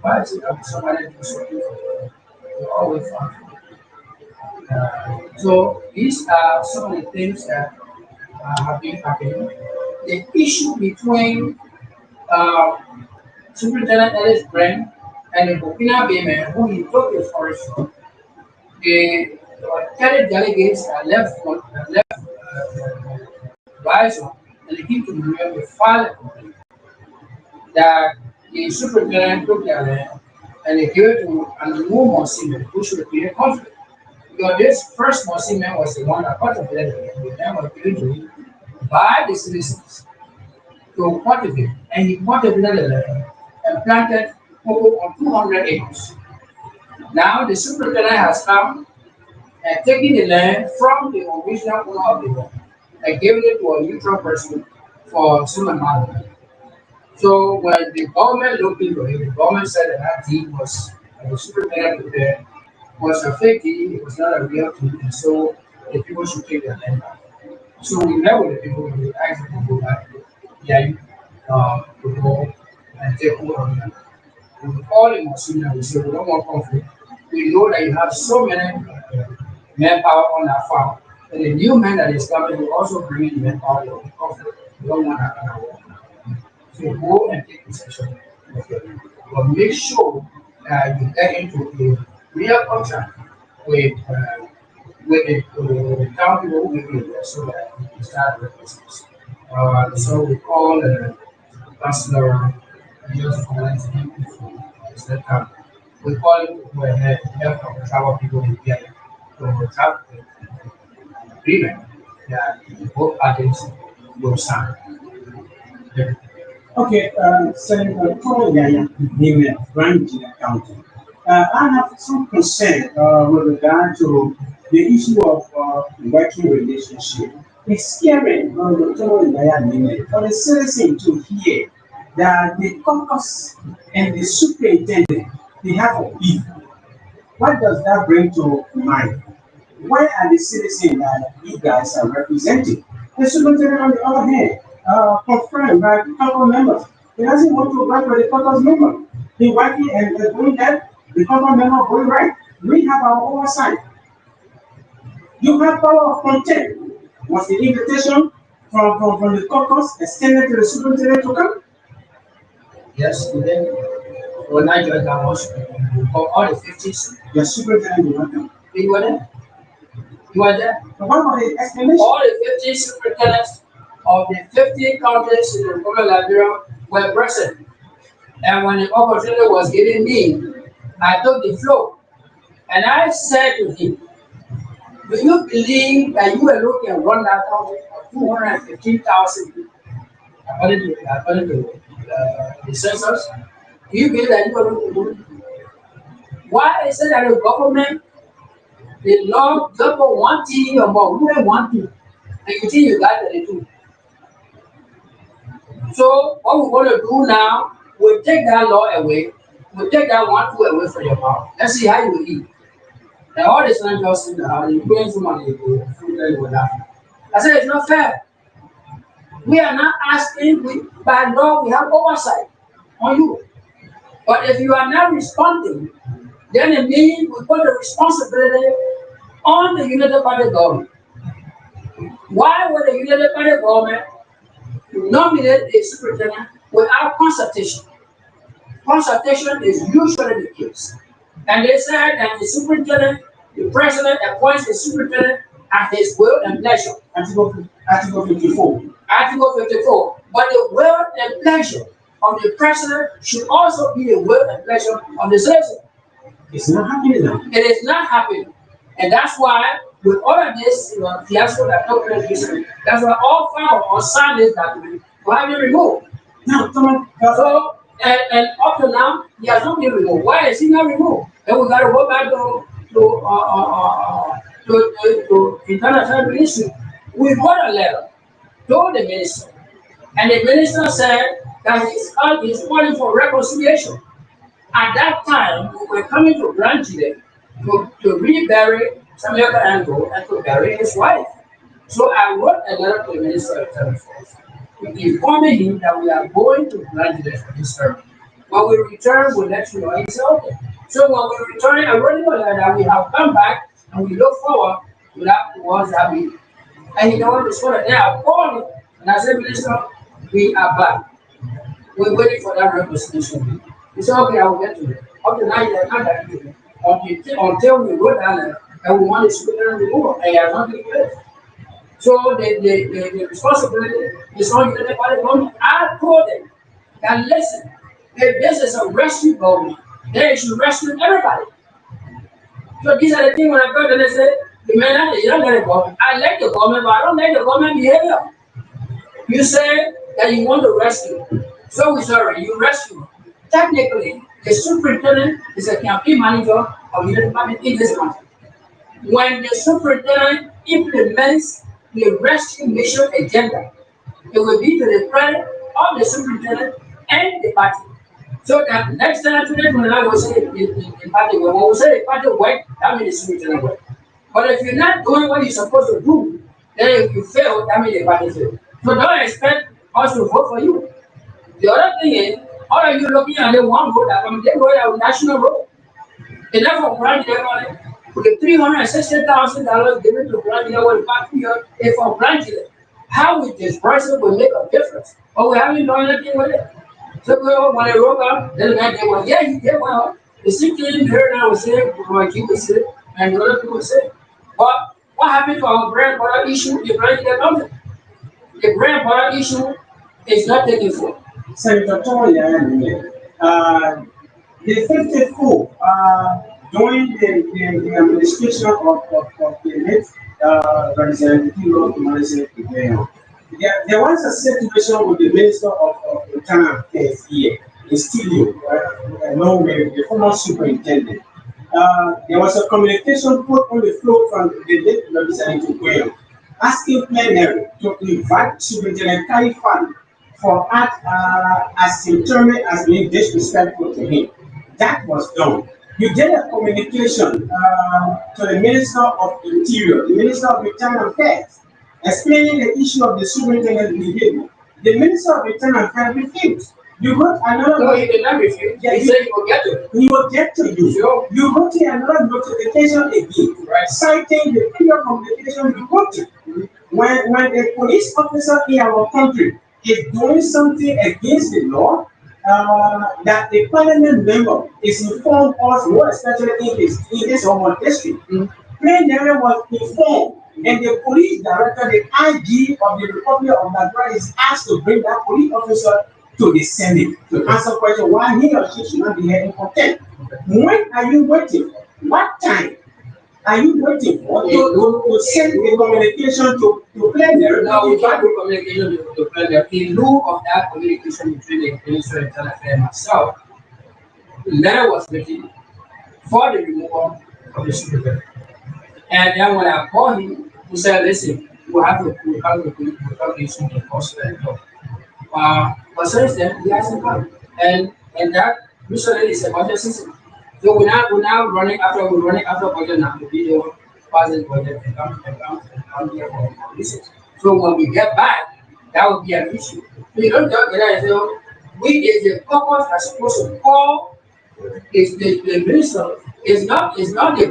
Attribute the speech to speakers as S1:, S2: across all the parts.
S1: Why is it that somebody do something for you? You always find so these are some of the things that have been happening. The issue between uh, Superintendent Ellis Brand and the Burkina Faso who he took the forest from, the 30 delegates that left Bison and they came to the UN with filed a complaint that the superintendent took their land and they gave it to an unknown Monsignor who should be a conflict. Because this first Monsignor was the one that contemplated it, the land was given to him by the citizens to cultivate, and he cultivated the land and planted cocoa on 200 acres. Now the superintendent has come and taken the land from the original owner of the land and given it to a neutral person for some amount of money. So when the government looked into it, the government said that that deed was the superintendent prepared was a fake deed, it was not a real deed, and so the people should take their land back. So we met with the people, we asked them to go back, yeah, to go and take over on them. We call him Muslim and we say, we don't want conflict. We know that you have so many manpower on that farm. And the new man that is coming will also bring in manpower of the conflict. We don't want that kind of war. So go and take possession of it. But make sure that you get into a real contract with the town people who live there so that you can start the business. So we call Councillor just volunteering people is that we call him to go ahead and help our travel people to get to the travel agreement that both parties will sign.
S2: Okay, Senator Paul Yaya, name Branch County. I have some concern with regard to the issue of working relationship. It's scary Dr. Yaya name for the citizen to hear that the caucus and the superintendent they have a beef. What does that bring to mind? Where are the citizens that you guys are representing? The superintendent, on the other hand, confirmed by council members. He doesn't want to work with the council member. He working and doing that, the council member going right. We have our oversight. You have power of contempt. Was the invitation from the caucus extended to the superintendent to come?
S1: Yes, we did. When I joined that motion, we called all the 50s.
S2: The superintendent did not come.
S1: You were there? You were there?
S2: So what was the explanation?
S1: All the 50 superintendents of the 50 counties in the Republic of Liberia were present. And when the opportunity was given me, I took the floor and I said to him, do you believe that you alone can run that county for 215,000 people, according to the census? Do you believe that you alone can do it? Why is it that the government, the law, double one thing or more, we don't want to, and you think you got the two? So what we're going to do now, we'll take that law away, we'll take that 1 2 away from your mouth. Let's see how you will eat. And all this land just in the house, you bring some money, you food that you will laugh. I said it's not fair. We are not asking, by law we have oversight on you. But if you are not responding, then it means we put the responsibility on the United Party government. Why would the United Party government nominate a superintendent without consultation? Consultation is usually the case. And they said that the superintendent, the president appoints the superintendent at his will and pleasure.
S2: Article 54.
S1: Article 54. But the will and pleasure of the president should also be the will and pleasure of the citizen.
S2: It's not happening now.
S1: It is not happening. And that's why, with all of this fiasco that took place recently, that's why all 5 of us signed this document to have it removed.
S2: Now, come on.
S1: So, and up to now, he has not been removed. Why is he not removed? Then we got to go back to international ministry. We wrote a letter to the minister, and the minister said that he's calling for reconciliation. At that time, we were coming to Grand Chile to rebury Samuel Ango and to bury his wife. So I wrote a letter to the minister of Telephone informing him that we are going to Grand Chile for this ceremony. When we return, we'll let you know. He said, okay. So when we return, I really know that we have come back and we look forward to that ones that we. And he don't respond. Then I called him and I said, Minister, we are back. We're waiting for that representation. He said, okay, I will get to it. Up to now, he has not gotten to it. Until we go down there and we want to speak and remove, and he has not been placed. So the responsibility is on the government. I told them that listen, if this is a rescue government, then it should rescue everybody. So these are the things when I go and they say, the man, you don't let the government. I like the government, but I don't like the government behavior. You say that you want to rescue. So we sorry, you rescue. Technically, the superintendent is a campaign manager of the department in this country. When the superintendent implements the rescue mission agenda, it will be to the credit of the superintendent and the party. So that next time today, when I will say the party, when we say the party work, that means the superintendent work. But if you're not doing what you're supposed to do, then if you fail, that means the party failed. So don't expect us to vote for you. The other thing is, how are you looking at the one vote that they go a national road? Enough for branch level. With the $360,000 given to branch level in 5 years, if for branch level, how we disperse it will make a difference. But we haven't done anything with it. So when I wrote up, then the guy they were, yeah, he did well. The same thing here now was saying, like he was saying, and the other people say. But what happened to our grandfather issue? The branch level, the grandfather issue is not taken for.
S2: Senator Toya, the 54, during the administration of the late Representative Lord Malaysia, there was a situation with the Minister of Internal Affairs here in studio, along with the former superintendent. There was a communication put on the floor from the late Representative Graham asking plenary to invite Superintendent Kalifan for act as determined as being disrespectful to him. That was done. You did a communication to the Minister of Interior, the Minister of Internal Affairs, explaining the issue of the superintendent's behavior. The Minister of Internal Affairs refused. You wrote another.
S1: No, he did not refuse. Yeah, he said he will get to it.
S2: He will get to you. Sure. You wrote another notification again, right, citing the previous communication you wrote it. When a police officer in our country is doing something against the law, that the parliament member is informed us, more especially in his own district. Plenary was informed, and the police director, the IG of the Republic of Nigeria, is asked to bring that police officer to the Senate to answer question why he or she should not be here in contempt. When are you waiting for? What time are you waiting for to send the communication to plenary?
S1: No, we can't do communication to plenary. In lieu of that communication between the Minister of Internal Affairs and myself, the letter was written for the removal of the superintendent. And then when I called him, he said, listen, we have to issue the cost of that. But since then, he hasn't come. And that recently is a budget system. So we're now running after budget now to be the passing budget and come here for research. So when we get back, that will be an issue. So you don't talk that and say, oh, we is the purpose are supposed to call is the minister is not the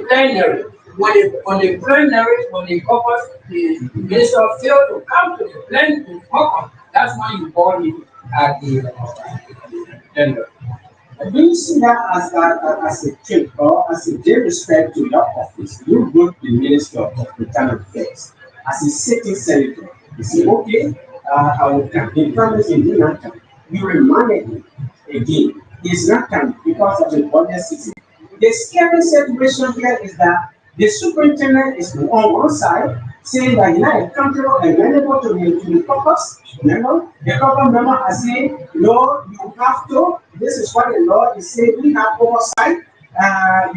S1: plenary. When the caucus, the minister failed to come to the plenary caucus, that's why you call it at the plenary.
S2: Do you see that as a trick or as a disrespect to your office? You go to the Minister of Internal Affairs as a sitting senator. You say, okay, I will come. The promise in did not come. You reminded him again. He's not coming because of the budget system. The scary situation here is that the superintendent is on one side saying that you are accountable and available to the caucus member. The caucus member are saying, no, you have to. This is what the law is saying. We have oversight.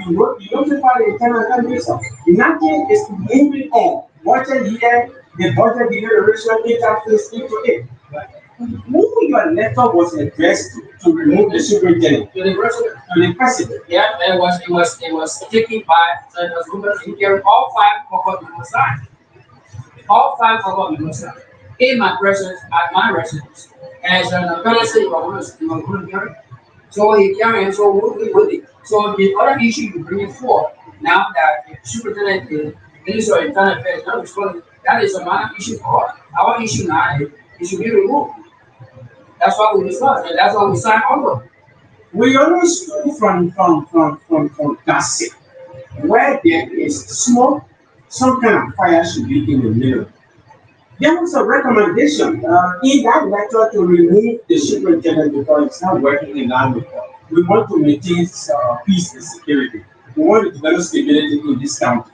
S2: You notify the internal administration. Nothing is moving on. Budget here, the budget deliberation interface into it. Who your letter was addressed to remove the superintendent?
S1: To the president.
S2: To the president.
S1: Yeah, it was taken by so it was going to all five caucus members signed. All five caucus members signed. In my presence, at my residence. As an apprentice, you are going to hear it. So he came in, so with it. So the other issue you bring it forth now that the superintendent, the Minister of Internal Affairs, not responding, that is a minor issue for us. Our issue now is it should be removed. That's what we discussed, and that's what we signed on.
S2: We always go from gossip. Where there is smoke, some kind of fire should be in the middle. There was a recommendation in that letter to remove the superintendent because it's not working in line with us. We want to maintain peace and security. We want to develop stability in this country.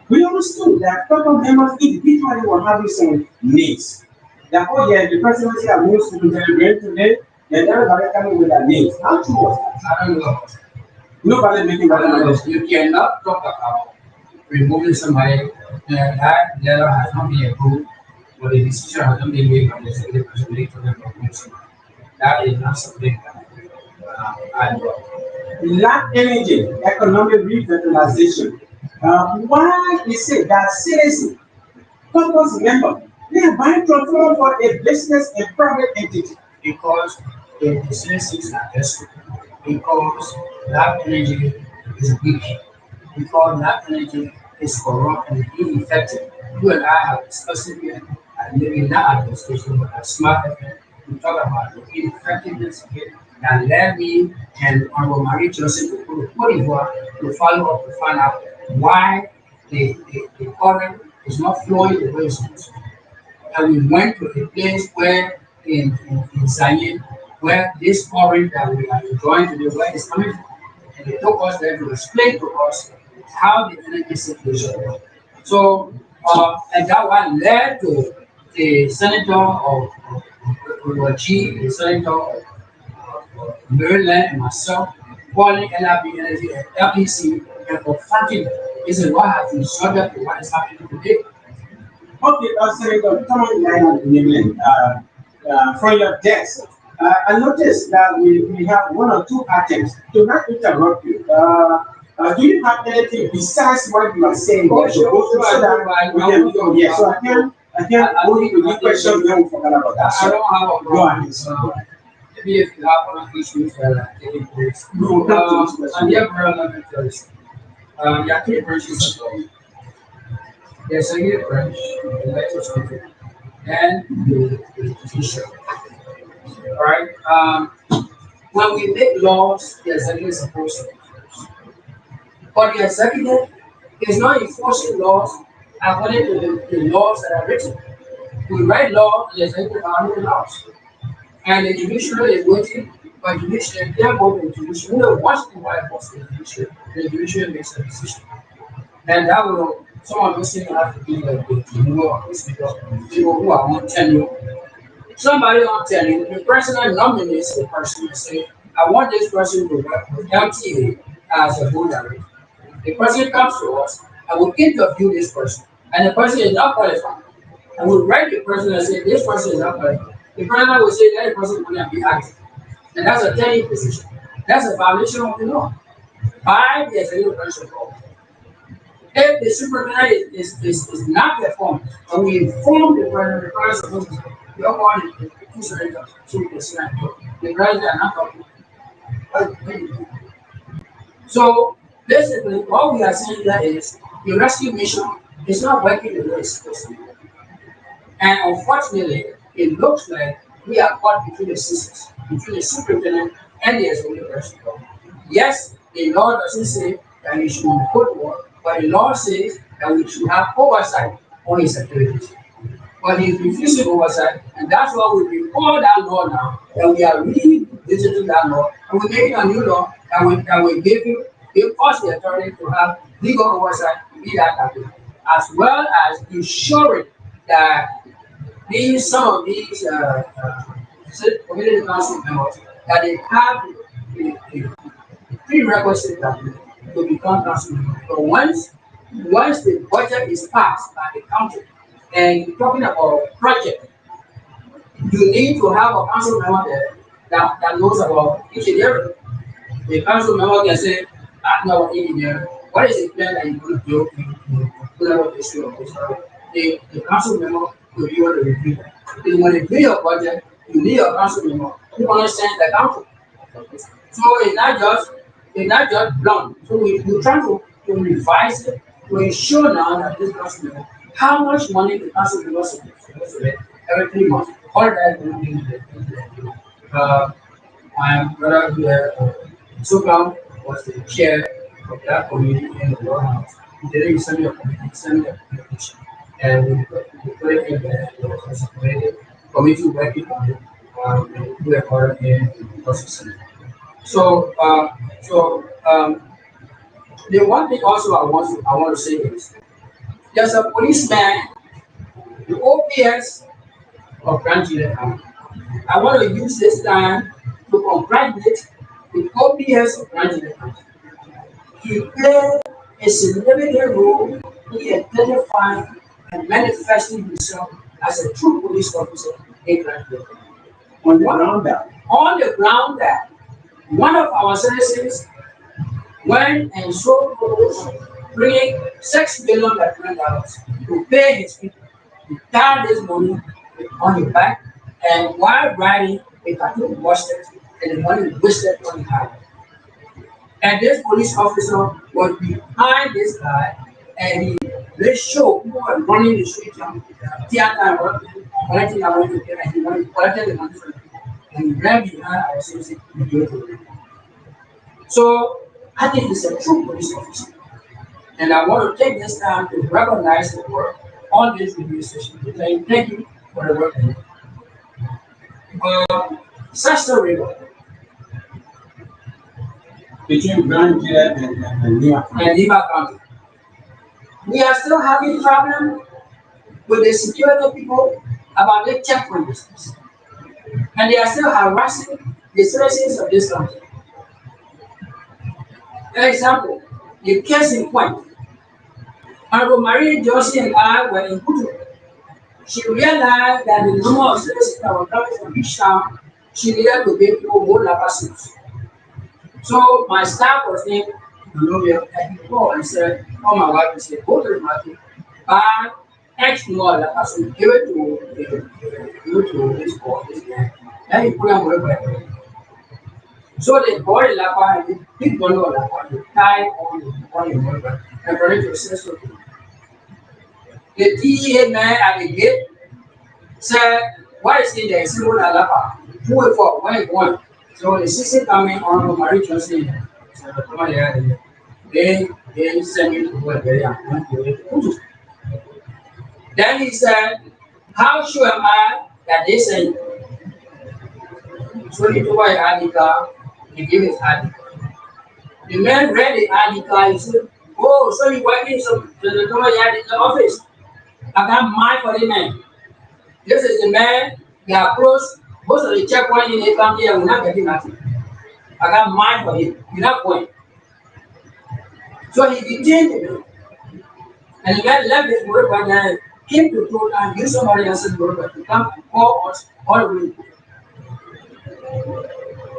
S2: We understood that top of members individually were having some needs. That, oh yeah, the presidency has moved superintendent today, then everybody coming with their needs. How true was that?
S1: I don't know.
S2: Nobody making
S1: I don't know.
S2: recommendations.
S1: You cannot talk about removing somebody that letter has not been approved or the decision has not been made by the executive president to remove somebody. That is not something that I do.
S2: Lack energy, economic revitalization. Why is it that citizens, purpose member, they are buying control for a business and private entity?
S1: Because the citizens are desperate, because that energy is weak, because that energy is corrupt and ineffective. You and I have discussed it here, and maybe not administration, but at Smart FM, we talk about the ineffectiveness of it that led me and Honorable Marie Joseph to go to Cote d'Ivoire to follow up to find out why the current is not flowing the way it's supposed to. And we went to a place where in Zaire, where this forest that we are enjoying today, where it's coming from. And they took us there to explain to us how the energy situation was. So, and that one led to the senator of G, the senator of Maryland, and myself, calling LRB Energy and LEC and confronting them. This is what has resulted in what is happening today.
S2: Okay, Senator, come on line on the England, from your desk. I noticed that we have one or two items. To not interrupt you, do you have anything besides what you are saying
S1: Oh,
S2: there to
S1: sure,
S2: go through so that we can go? Yeah, so I can go into the questions then we forget about that.
S1: I
S2: So
S1: don't have a
S2: go ahead.
S1: problem. Maybe if you have other issues that are taking place.
S2: We will come to this
S1: And
S2: question.
S1: yeah, bro, let me tell you something. There are three branches of law. There's a executive branch, the legislature, and the judiciary. All right. When we make laws, the executive is supposed to enforce. But the executive is not enforcing laws according to the laws that are written. We write law, the executive are written laws. And the judiciary is waiting for judiciary, they are going to judiciary. You know, once in a while, what's the judiciary makes a decision. And that will, some of those things have to be like the removal of this because people who are on tenure. Somebody on tenure, the president nominates the person and say, I want this person to work with MTA as a board director. The person comes to us and we interview this person, and the person is not qualified. And we write the person and say, this person is not qualified. The president will say that person cannot be active. And that's a tenure position. That's a violation of the law by the executive branch of government. If the superintendent is not performing, and we inform the president of the your body is surrender to the Senate. The president are not talking. So basically, what we are saying here is the rescue mission is not working the way it's supposed to. And unfortunately, it looks like we are caught between the systems, between the superintendent and the executive branch. Yes, the law doesn't say that we should report work, but the law says that we should have oversight on his activities. But he's refusing oversight, and that's why we recall that law now, and we are revisiting that law, and we're making a new law that will give us the authority to have legal oversight in that activity, as well as ensuring that these some of these community council members that they have the prerequisite that to become council member. But once the budget is passed by the council, and you're talking about project, you need to have a council member there that knows about engineering. The council member can say, I know about engineering. What is the plan that you're going to do to put out this year? The council member will be able to review that. Because when you do your budget, you need a council member who understands the council. So it's not just blunt. So we try to revise it to ensure now that this person knows how much money the person supposed to get every 3 months. All that will be uh, my brother here, Sukam, was the chair of that committee in the White House. He didn't send me a committee, he sent me a communication. And we put it in the committee working on it. We are part in the process. So, the one thing also I want to say is there's a policeman, the OPS of Nigeria. I want to use this time to congratulate the OPS of Nigeria. He played a significant role in identifying and manifesting himself as a true police officer in Nigeria.
S2: On the ground that
S1: On the ground that one of our citizens went and sold clothes, bringing $6 million to pay his people. He carried this money on his back, and while riding, the cartoon busted, and the money wasted on the highway. And this police officer was behind this guy, and he they show people were running the street and theater and collecting our money, and he went collected the money from the people, and he ran behind our citizen and gave it to them. So I think he's a true police officer. And I want to take this time to recognize the work on this radio station. To say thank you for the work. Sister River
S2: between Nigeria and New York.
S1: and Lima County. We are still having problem with the security people about the checkpoint business. And they are still harassing the citizens of this country. For example, the case in point, Honorable Marie Johnson and I were in Kutu. She realized that the number of citizens that were coming from each town, she needed to get through whole lava suits. So my staff was in Colombia and he called and said, "Oh my wife," he said, "go to the market, buy X more lava suit, give it to this boy, this man. Then you put them wherever." So they bought a lava and they big bundle of lava, they tie on the motorbike and brought it to the system. The DEA man at the gate said, "What is in there?" He said, "What a lava. Who it for? Where it going?" So the system coming on Marie Johnson said, "Come on here." They sent me to work there and went to it. Then he said, "How sure am I that they sent you?" So he took my ID card, he gave his ID. The man read the ID card, he said, "Oh, so you working some in the office? I got mine for the man. This is the man, they are close. Most of the checkpoint in the country, we're not getting nothing. I got mine for him. You're not going." So he detained the man. And the man left his work and came to court and used somebody else's work to come and call us all the way.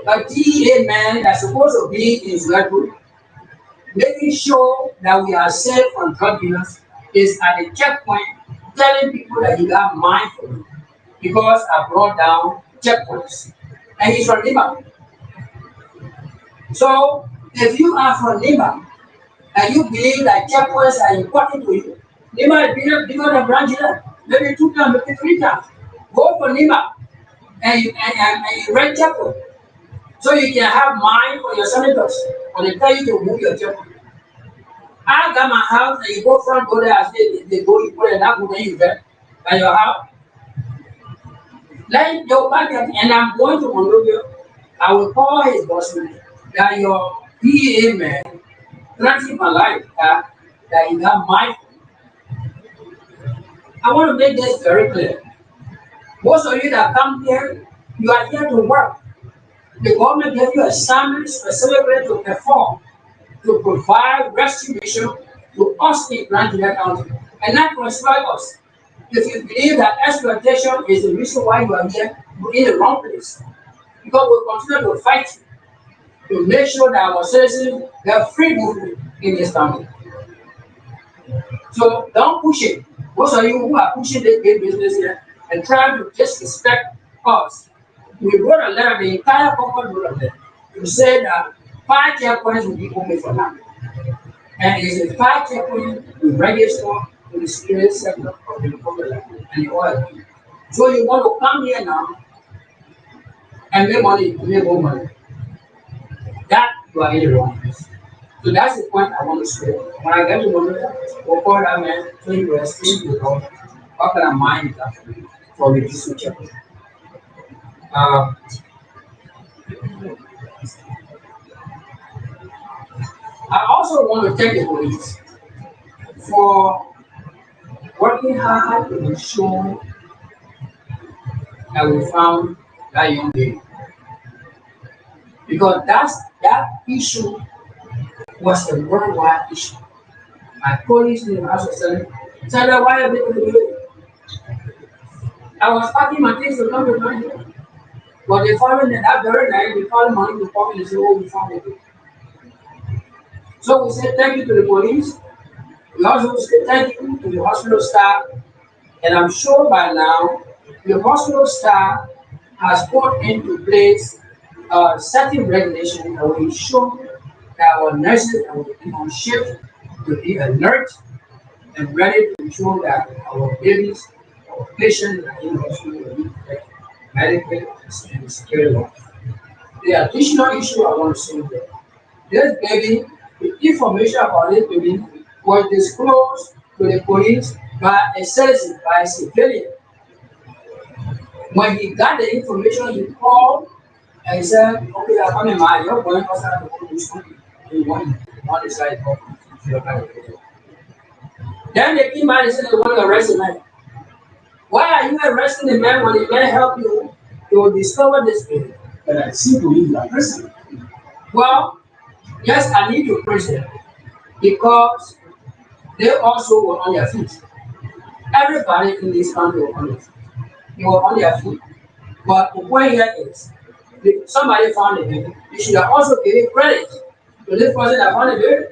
S1: A DEA man that's supposed to be in his group, making sure that we are safe from drug dealers, is at the checkpoint telling people that he got mine for me because I brought down checkpoints. And he's from Lima. So if you are from Lima and you believe that checkpoints are important to you, Lima is bigger than Branchila, maybe 2 times, maybe 3 times. Go for Lima and you rent checkpoint. So you can have mine for your senators when they tell you to move your checkpoint. I got my house and you go front, go there, I say they go, you put it up, then you get by your house. Let your market, and I'm going to Monrovia. I will call his boss that your PA man threatening my life that you have my. I want to make this very clear. Most of you that come here, you are here to work. The government gave you assignments specifically to perform, to provide restitution to us in Nigeria County, and not to exploit us. If you believe that exploitation is the reason why you are here, you're in the wrong place. Because we continue to fight to make sure that our citizens have free movement in this country. So don't push it. Most of you who are pushing this big business here and trying to disrespect us, we wrote a letter, the entire government wrote a letter to say that 5 checkpoints will be open for now. And it's a 5 checkpoint to register to the security sector of the Republic and the oil. So you want to come here now and make money, make more money. That you are in the wrong place. So that's the point I want to say. When I get to know that, we'll call that man to invest in the law. How can I mind that for reducing checkpoint? Uh, I also want to thank the police for working hard to ensure that we found that young lady. Because that issue was a worldwide issue. My police in the house was telling me, "Sir, why are they doing it?" I was packing my things to come to my here. But the following that very night, they called money to come and say, "Oh, we found it." So we say thank you to the police. We also say thank you to the hospital staff. And I'm sure by now the hospital staff has put into place certain regulations that will ensure that our nurses will be on shift to be alert and ready to ensure that our babies, our patients that are in the hospital will be protected medically and security wise. The additional issue I want to say here, this baby, the information about this baby was disclosed to the police by a citizen, by a civilian. When he got the information, he called and he said, "Okay, I'm coming, my you're going outside to do something." He one decided to. Then they came out and said they want to arrest the man. Why are you arresting the man when he can help you to discover this thing?
S2: But I see police are present.
S1: Well, yes, I need to praise them because they also were on their feet. Everybody in this country were on their feet. They were on their feet. But the point here is, if somebody found a baby, they should have also given credit to this person that found the baby.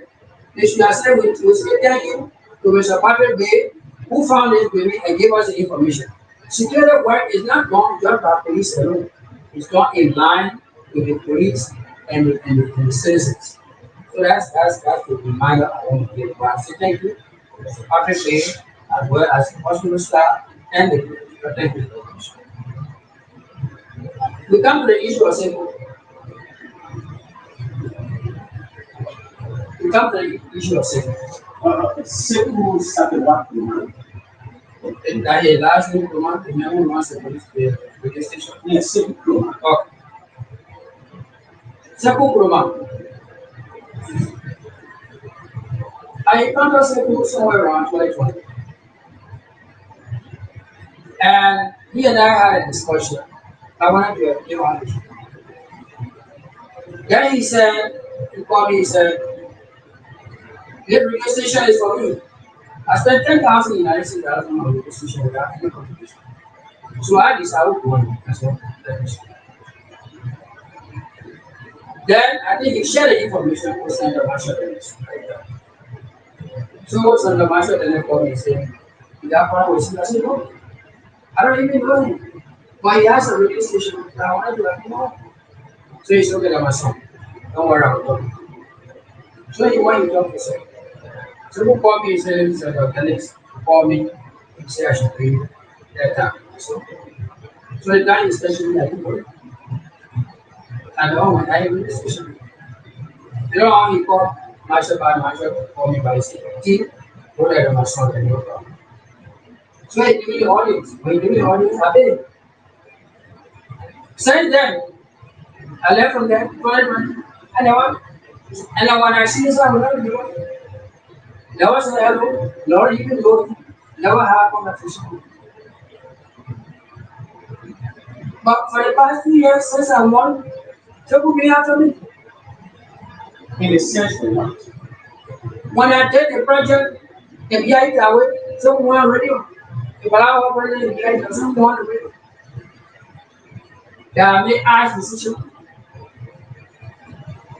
S1: They should have said, we say thank you to Mr. Patrick Bay who found this baby and gave us the information. Security work is not done just by police alone. It's done in line with the police and the citizens. So that's the reminder I want to give. But I say thank you to Mr. Patrick Bay as well as the hospital staff and the police. So thank you very much. We come to the issue of simple. We come to the issue of simple.
S2: Simple started back to
S1: And that is last week, the month, the memo wants the police to the station.
S2: yes, simple.
S1: Okay. Simple Kuruma. I encountered Simple somewhere around 2020. And he and I had a discussion. I wanted to give honest. Then he said, he called me, he said, "This radio station is for me. I spent 10,000 United States dollars on my radio station without any contribution. So I decided to go on as well. Then I think he shared the information with Senator Marshall Dennis. So Senator Marshall Dennis called me and said, "You got problem with him?" I said, "No, I don't even know him. But he has a radio station that I want to let him know." So he said, "Okay, that's my son. Don't worry about it." So he went and talked to him. So who called me and said, Senator Dennis called me and said I should pay that time. So the guy is texting me, I think, and oh my God, radio station. You know how he called Marshall called me by his team? Go there to my son and no problem. So he gave me the audience. When he gave me the audience, I paid him. Since then, I left from there, collect money, and then when I see this, I will never do it. Never say hello, nor even go, never have a conversation. But for the past 2 years since I won, people be after me.
S2: In a sense for what?
S1: When I did the project, the BI that way, someone radio. If I have a project, the BI, someone radio. There may ask decision.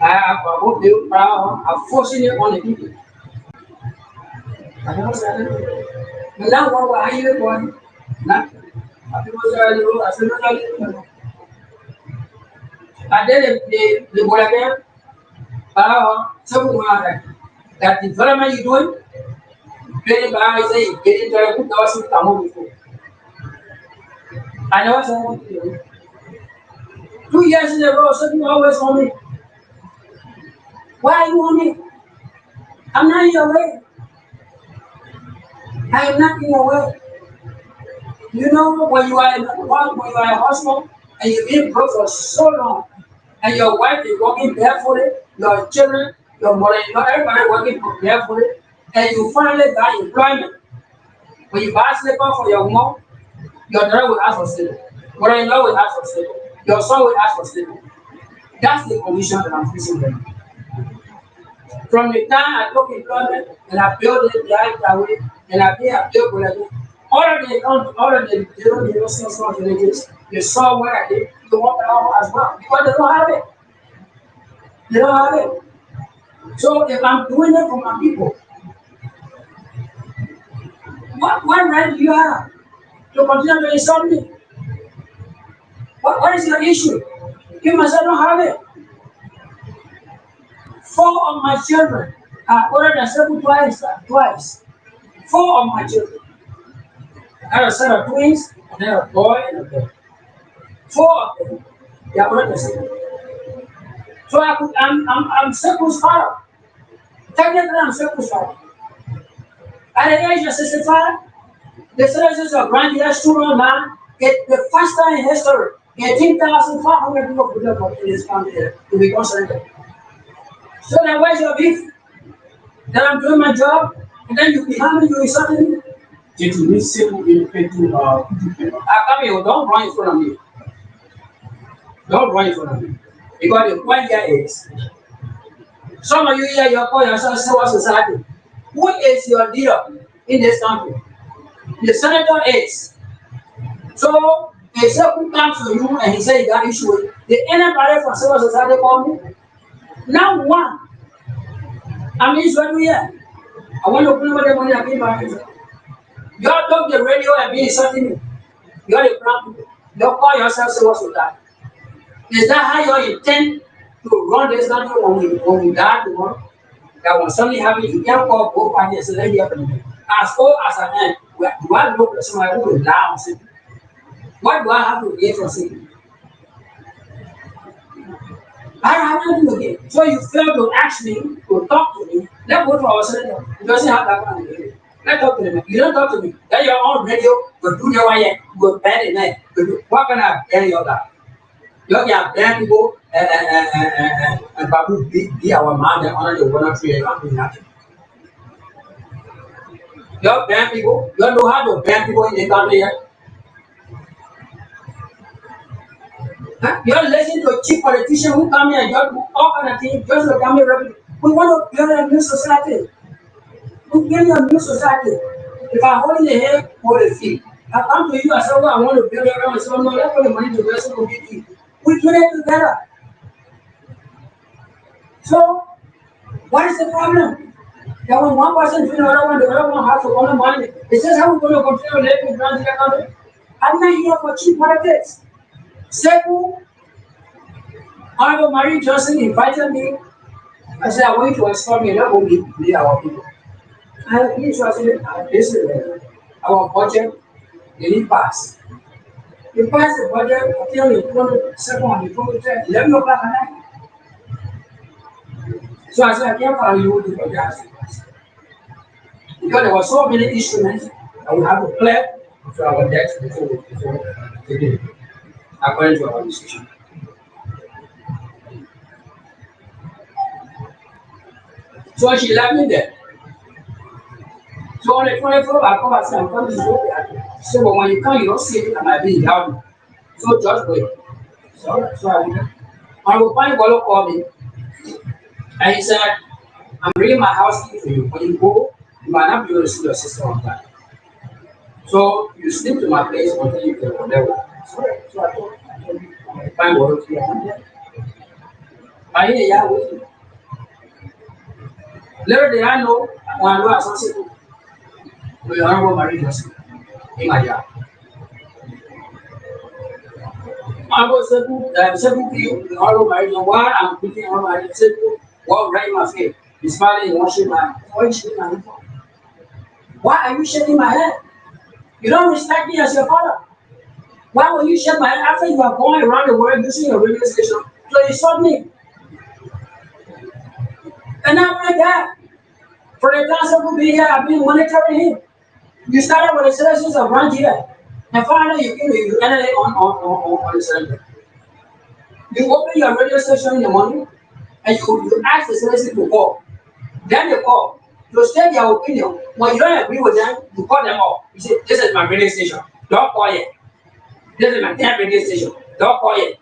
S1: I have a hope they proud of forcing it on the people. I never said it. But now what are you going? Now, I said, And then the boy again, something like that development you doing, very bad, say, get into a good house with Tamu before. I know what I want to do. 2 years in a row, something always want me. Why you want me? I'm not in your way. I am not in your way. You know when you are when you are a husband and you've been broke for so long, and your wife is working barefooted, your children, your mother-in-law, everybody working barefooted, and you finally got employment. When you buy slipper for your mom, your daughter will ask for slipper. Mother-in-law will ask for slipper. Your son will ask for slipper. That's the condition that I'm facing right now. From the time I took employment and I built it the way, and I built it, all of the small villages, they saw what I did, they want that as well. Because they don't have it. They don't have it. So if I'm doing it for my people, what right do you have to continue to insult me? What is your issue? You must don't have it. 4 of my children are older than 7 twice. 4 of my children. I had a set of twins, and then a boy and a girl. 4 of them, they are older than 7. So I'm circumcised. Technically, I'm circumcised. At the age of 65, the citizens of Grandia stood on land, the first time in history, 18,500 people put up in this country to be considered. So then where's your beef? That I'm doing my job, and then you behind me, you insulting me?
S2: Did you miss civil infected
S1: I come here, don't run in front of me. Don't run in front of me. Because the point here is, some of you here, you call yourself civil society. Who is your leader in this country? The senator is. So, a certain comes to you and he said he got issue with the anybody from civil society call me? Now one. I'm Israel here. I want to put what the money I give back. You all talk the radio and be insulting me. You're the brown people. You call yourself civil society. Is that how you intend to run this country when we die tomorrow? That when something happens, you can't call both parties and say, let me happen. As old as I am, do I look at somebody who will die on something? What do I have to gain from something? I have nothing to gain. So you fail to ask me, to talk to me. Let's go to our senator. He doesn't have that kind of radio. Let's talk to him. You don't talk to me. Then your own radio, go do your way, go bad in there. What can I get your that? You have bad people and Babu be our man and honor the one tree and not do nothing. You have bad people. You know how to ban people in the country yet? Huh? You're listening to a cheap politician who come here and do all kind of things just to come here. We want to build a new society. We build a new society. If I hold in the head, hold the feet. I come to you and say, well, I want to build a new society. No, let's put the money to rest of the we do it together. So, what is the problem? That when one person doing another one, the other one has to own money. It's just how we're going to continue living in the country. I'm not here for cheap politics. Second, Honorable Marie Johnson invited me. I said, I want you to escort me, not only lead our people. And he said, this is our budget, they need pass. You pass the budget until you put the second one, you put it 11 o'clock at night. So I said, I can't follow you with the budget. Because there were so many instruments that we have to play to our debt before we did, according to our decision. So she left me there. So on the 24th, I come and say, I'm coming to go there. So but when you come, you don't see it, I might be down. So just wait. So I went. Honorable Pani Bolo called me and he said, I'm bringing my house key for you. When you go, you might not be able to see your sister on time. So you sleep to my place until you get whatever. So I told you, Pani Bolo to you. I hear ya with you. Little did I know when I was associated with Honorable Marie Johnson in my job. I was simple you all my why I'm putting on my simple what right in my face. You smiling and washing my why you shaking my head? Why are you shaking my head? You don't respect me as your father. Why will you shake my head after you are going around the world using your radio station? So you saw me. And I'm like that. For the last couple of years, I've been monitoring him. You started with the citizens of Ranjira. And finally, you ended it on the Sunday. You open your radio station in the morning and you ask the citizens to call. Then they call. To state their opinion. When you don't agree with them, you call them off. You say, this is my radio station. Don't call it. This is my damn radio station. Don't call it.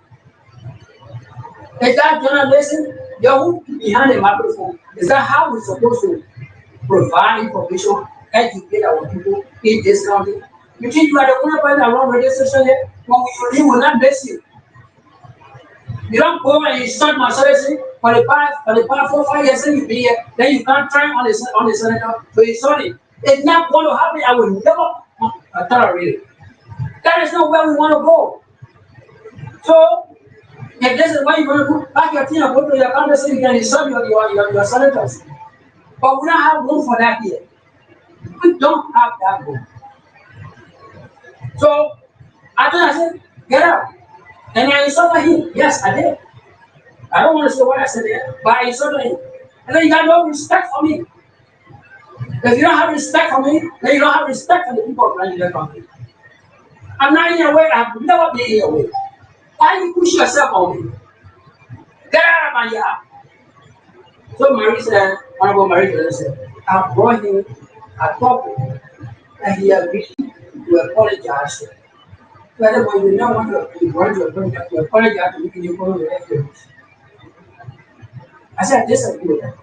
S1: Is that journalism? You're who behind the microphone. Is that how we're supposed to provide information, educate our people in this country? You think you are the only person around radio station here? When we will not bless you. You don't go and you start my service for the past 4 5 years since you be here, then you can't turn on the senator. So you sorry. It's not going to happen. I will never tolerate it. That is not where we want to go. So if this is what you're going to do, pack your thing and go to your country so you can insult your senators. But we don't have room for that here. We don't have that room. So I said, get out. And I insulted him. Yes, I did. I don't want to say what I said there, but I insulted him. And then you got no respect for me. If you don't have respect for me, then you don't have respect for the people of Nigeria country. I'm not in your way. I've never been in your way. Why you push yourself on me? Get out of my yard. So Marie said, Honorable Marie said, I brought him, I talked with him, and he agreed to apologize. Whether when you know what you want to apologize to me, you go to the I said, disagree with that.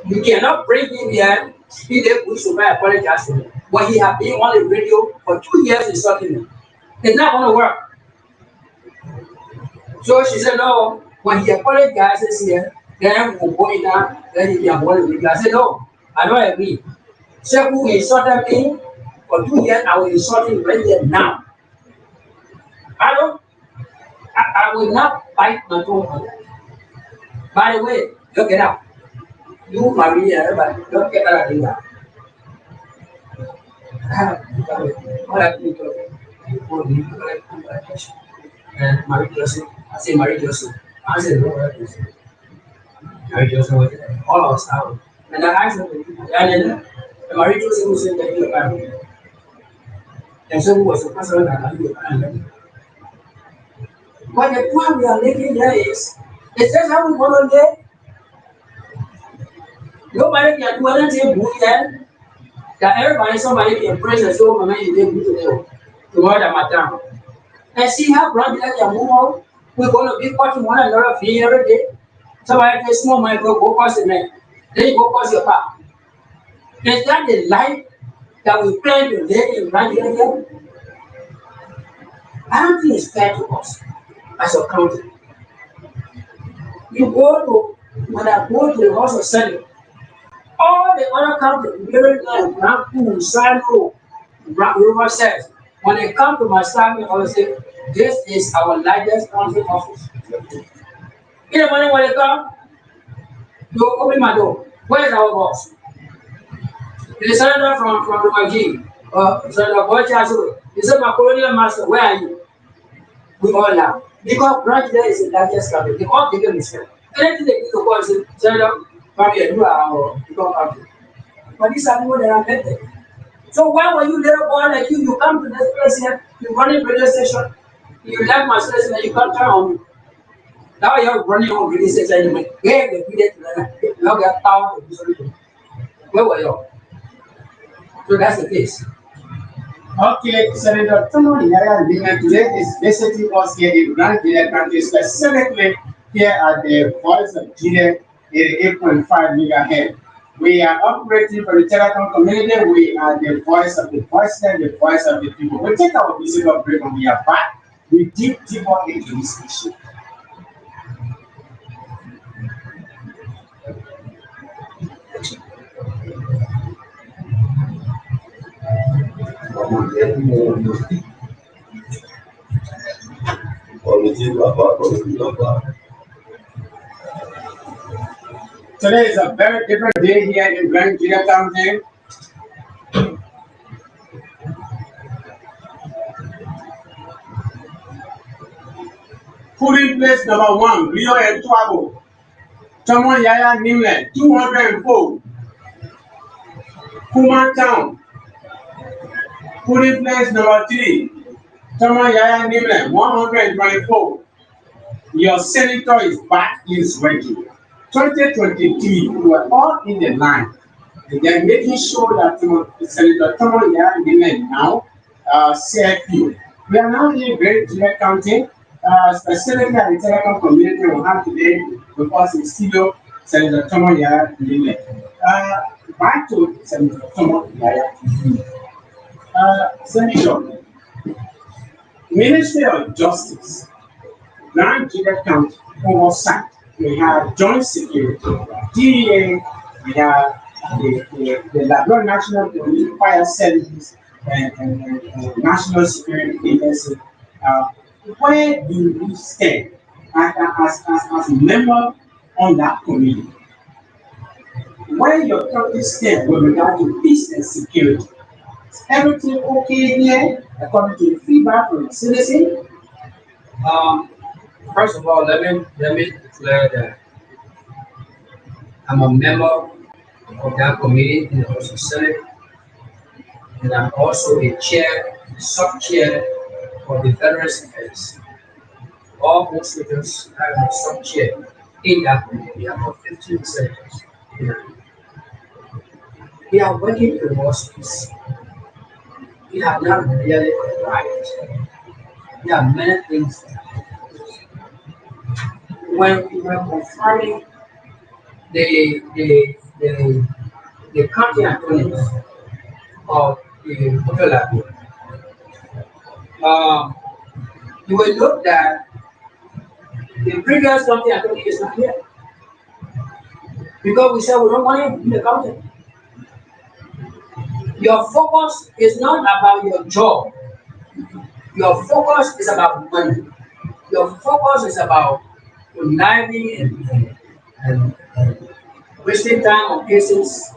S1: You cannot bring him here, he did push to my apologize to me. When he has been on the radio for 2 years insulting me. It's not going to work. So she said, no, when he apologizes here, then we'll go in there, then he can hold it. I said, no, I don't agree. Say who insulted me for 2 years, I will insult him right here now. I don't, I will not bite my tongue on that. By the way, look it up. You, Maria, everybody, don't get out of here. What happened to and Marie Joseph? I say Marie Joseph. I said, no, Marie Joseph was all of us out. And I asked him, and then Marie Joseph was in the family. And so was the person that I knew. But the point we are making there is just how we want to live. Nobody can do anything good yet. That everybody, somebody can praise and say, oh, my man, you did good today. Tomorrow, that matter. And see how brother can move on. We're going to be watching one another fee every day. Somebody takes small money, go past the man. Then you go past your back. Is that the life that we plan to live in Nigeria? I don't think it's fair to us as a country. You go to, when I go to the House of Senate, all the other countries, Maryland, Rampoon, Sano, River says, when they come to my staff, I will say, this is our largest country office. In the morning when they come, you open my door. Where is our boss? The senator from the Maji, Senator Bochasu. He said, my colonial master, where are you? We all now. Because branch there is the largest country. They all give them respect. Anything they do to go and say, Senator, probably you are become country. But these are people that are better. So why were you little boy like you come to this place here, you run in radio station, you left my station and you can't turn on me. Now you're running on radio station anyway. Where the video to now get power to do something. Where were you? So that's the case.
S2: Okay, Senator Tony and today is visiting us here in Grand Gedeh country, specifically here at the Voice of Gedeh 88.5 megahertz. We are operating for the telecom community. We are the voice of the voiceless, the voice of the people. We take our musical break and we are back. We deep deeper into this issue. Today is a very different day here in Grand Junior County. Polling place number 1, Rio and Tuabo. Tomo Yaya Nimle, 204. Kuma Town. Polling place number 3, Tomo Yaya Nimle, 124. Your senator is back, is ready. 2023, we were all in the line. And they're making sure that Senator Tomo Yaya Nimle now serve you. We are now in Great Junior County. Specifically at the telecom community we have today with us in studio, Senator Tomo Yaya Nimle. Back to Senator Tomo Yaya Nimle. Senator, Ministry of Justice, Grand Junior County oversight. We have joint security, DEA, we have the Labrador National Police Fire Service and National Security Agency. Where do you stand as a member on that committee? Where your country stand with regard to peace and security? Is everything okay here according to the feedback from the citizen?
S1: Um, First of all, let me declare that I'm a member of that committee in the House of Senate, and I'm also a chair, sub-chair of the Veterans Affairs. All legislators have a sub-chair in that committee. We have about 15 senators. You know, we are working towards peace. We have not really arrived. There are many things that when we were confirming the the the the county attorneys of the Hotel um, you will note that the previous county attorney is not here because we said we don't want him in the county. Your focus is not about your job. Your focus is about money. Your focus is about conniving and wasting time on cases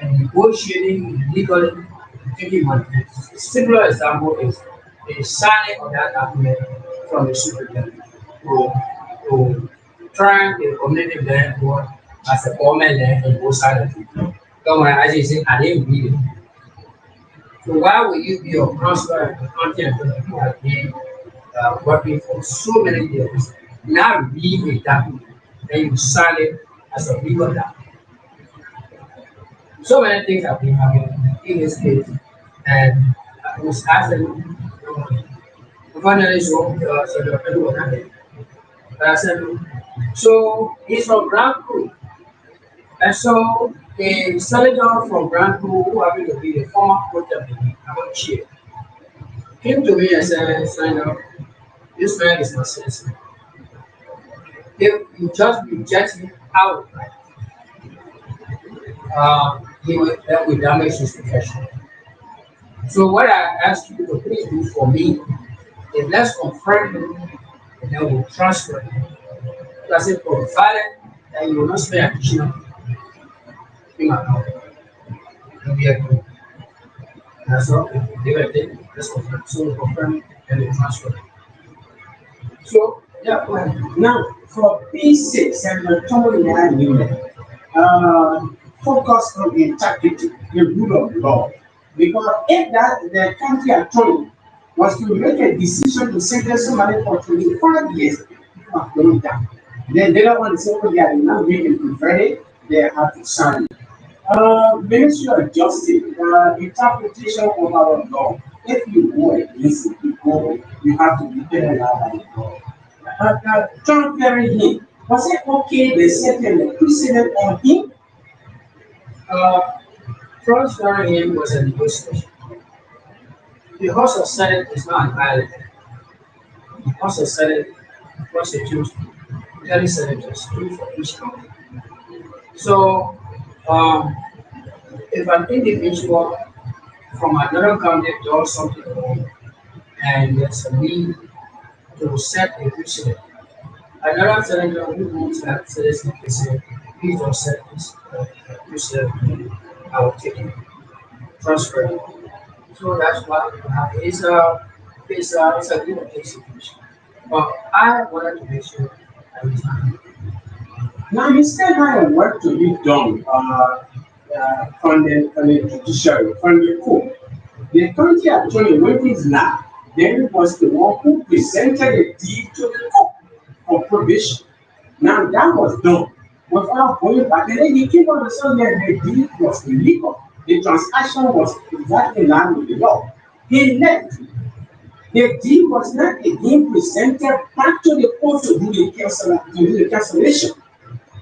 S1: and negotiating legally, taking money. A simpler example is the signing of that document from the superintendent to turn the community land board as a government land on both sides of it. Government actually say, I didn't read it. So why would you be a counselor and a county attorney who has been working for so many years, not read a document and you sign it as a legal document? So many things have been happening in this case, and I was asking, finally, so the people were happy. But I said, so he's from Grand Crew, and so a senator from Grand Crew, who happened to be the former protest chair, came to me and said, Senator, this man is not citizen. If you just reject him out, that will damage his profession. So what I ask you to please do for me is let's confirm him and then we'll transfer him. That's it, provided that you will not spend additional thing account. And we agree. That's all. They were taking let's confirm. So we confirm it and we transfer it. So yeah, go ahead.
S2: Now, for P6, Senator Tomo Yaya Nimle, focus on integrity, the rule of law. Because if that the country attorney was to make a decision to sentence somebody for 25 years, going down. Then they don't want to say, oh, they are now being converted, they have to sign. Ministry of Justice, interpretation of our law. If you go against it, you have to be paid by the law. John Ferry him. Was it okay they set a precedent on him?
S1: Uh, transferring him was a negotiation. The House of Senate is not an island. The House of Senate constitutes 30 senators, two for each county. So, um, if an individual from another county does something wrong and there's a need to set a precedent. Another senator who wants that citizen can say, please don't set this precedent, I will take it, transfer it. So that's what it's a good execution. But I wanted to make sure I was not.
S2: Now, you still had a work to be done from the judiciary, from the court. The county attorney went his lab, then was the one who presented the deed to the court for probation. Now that was done without going back. And then he came on the Sunday and the deed was illegal. The transaction was exactly in line with the law. He left. The deed was not again presented back to the court to do the cancellation.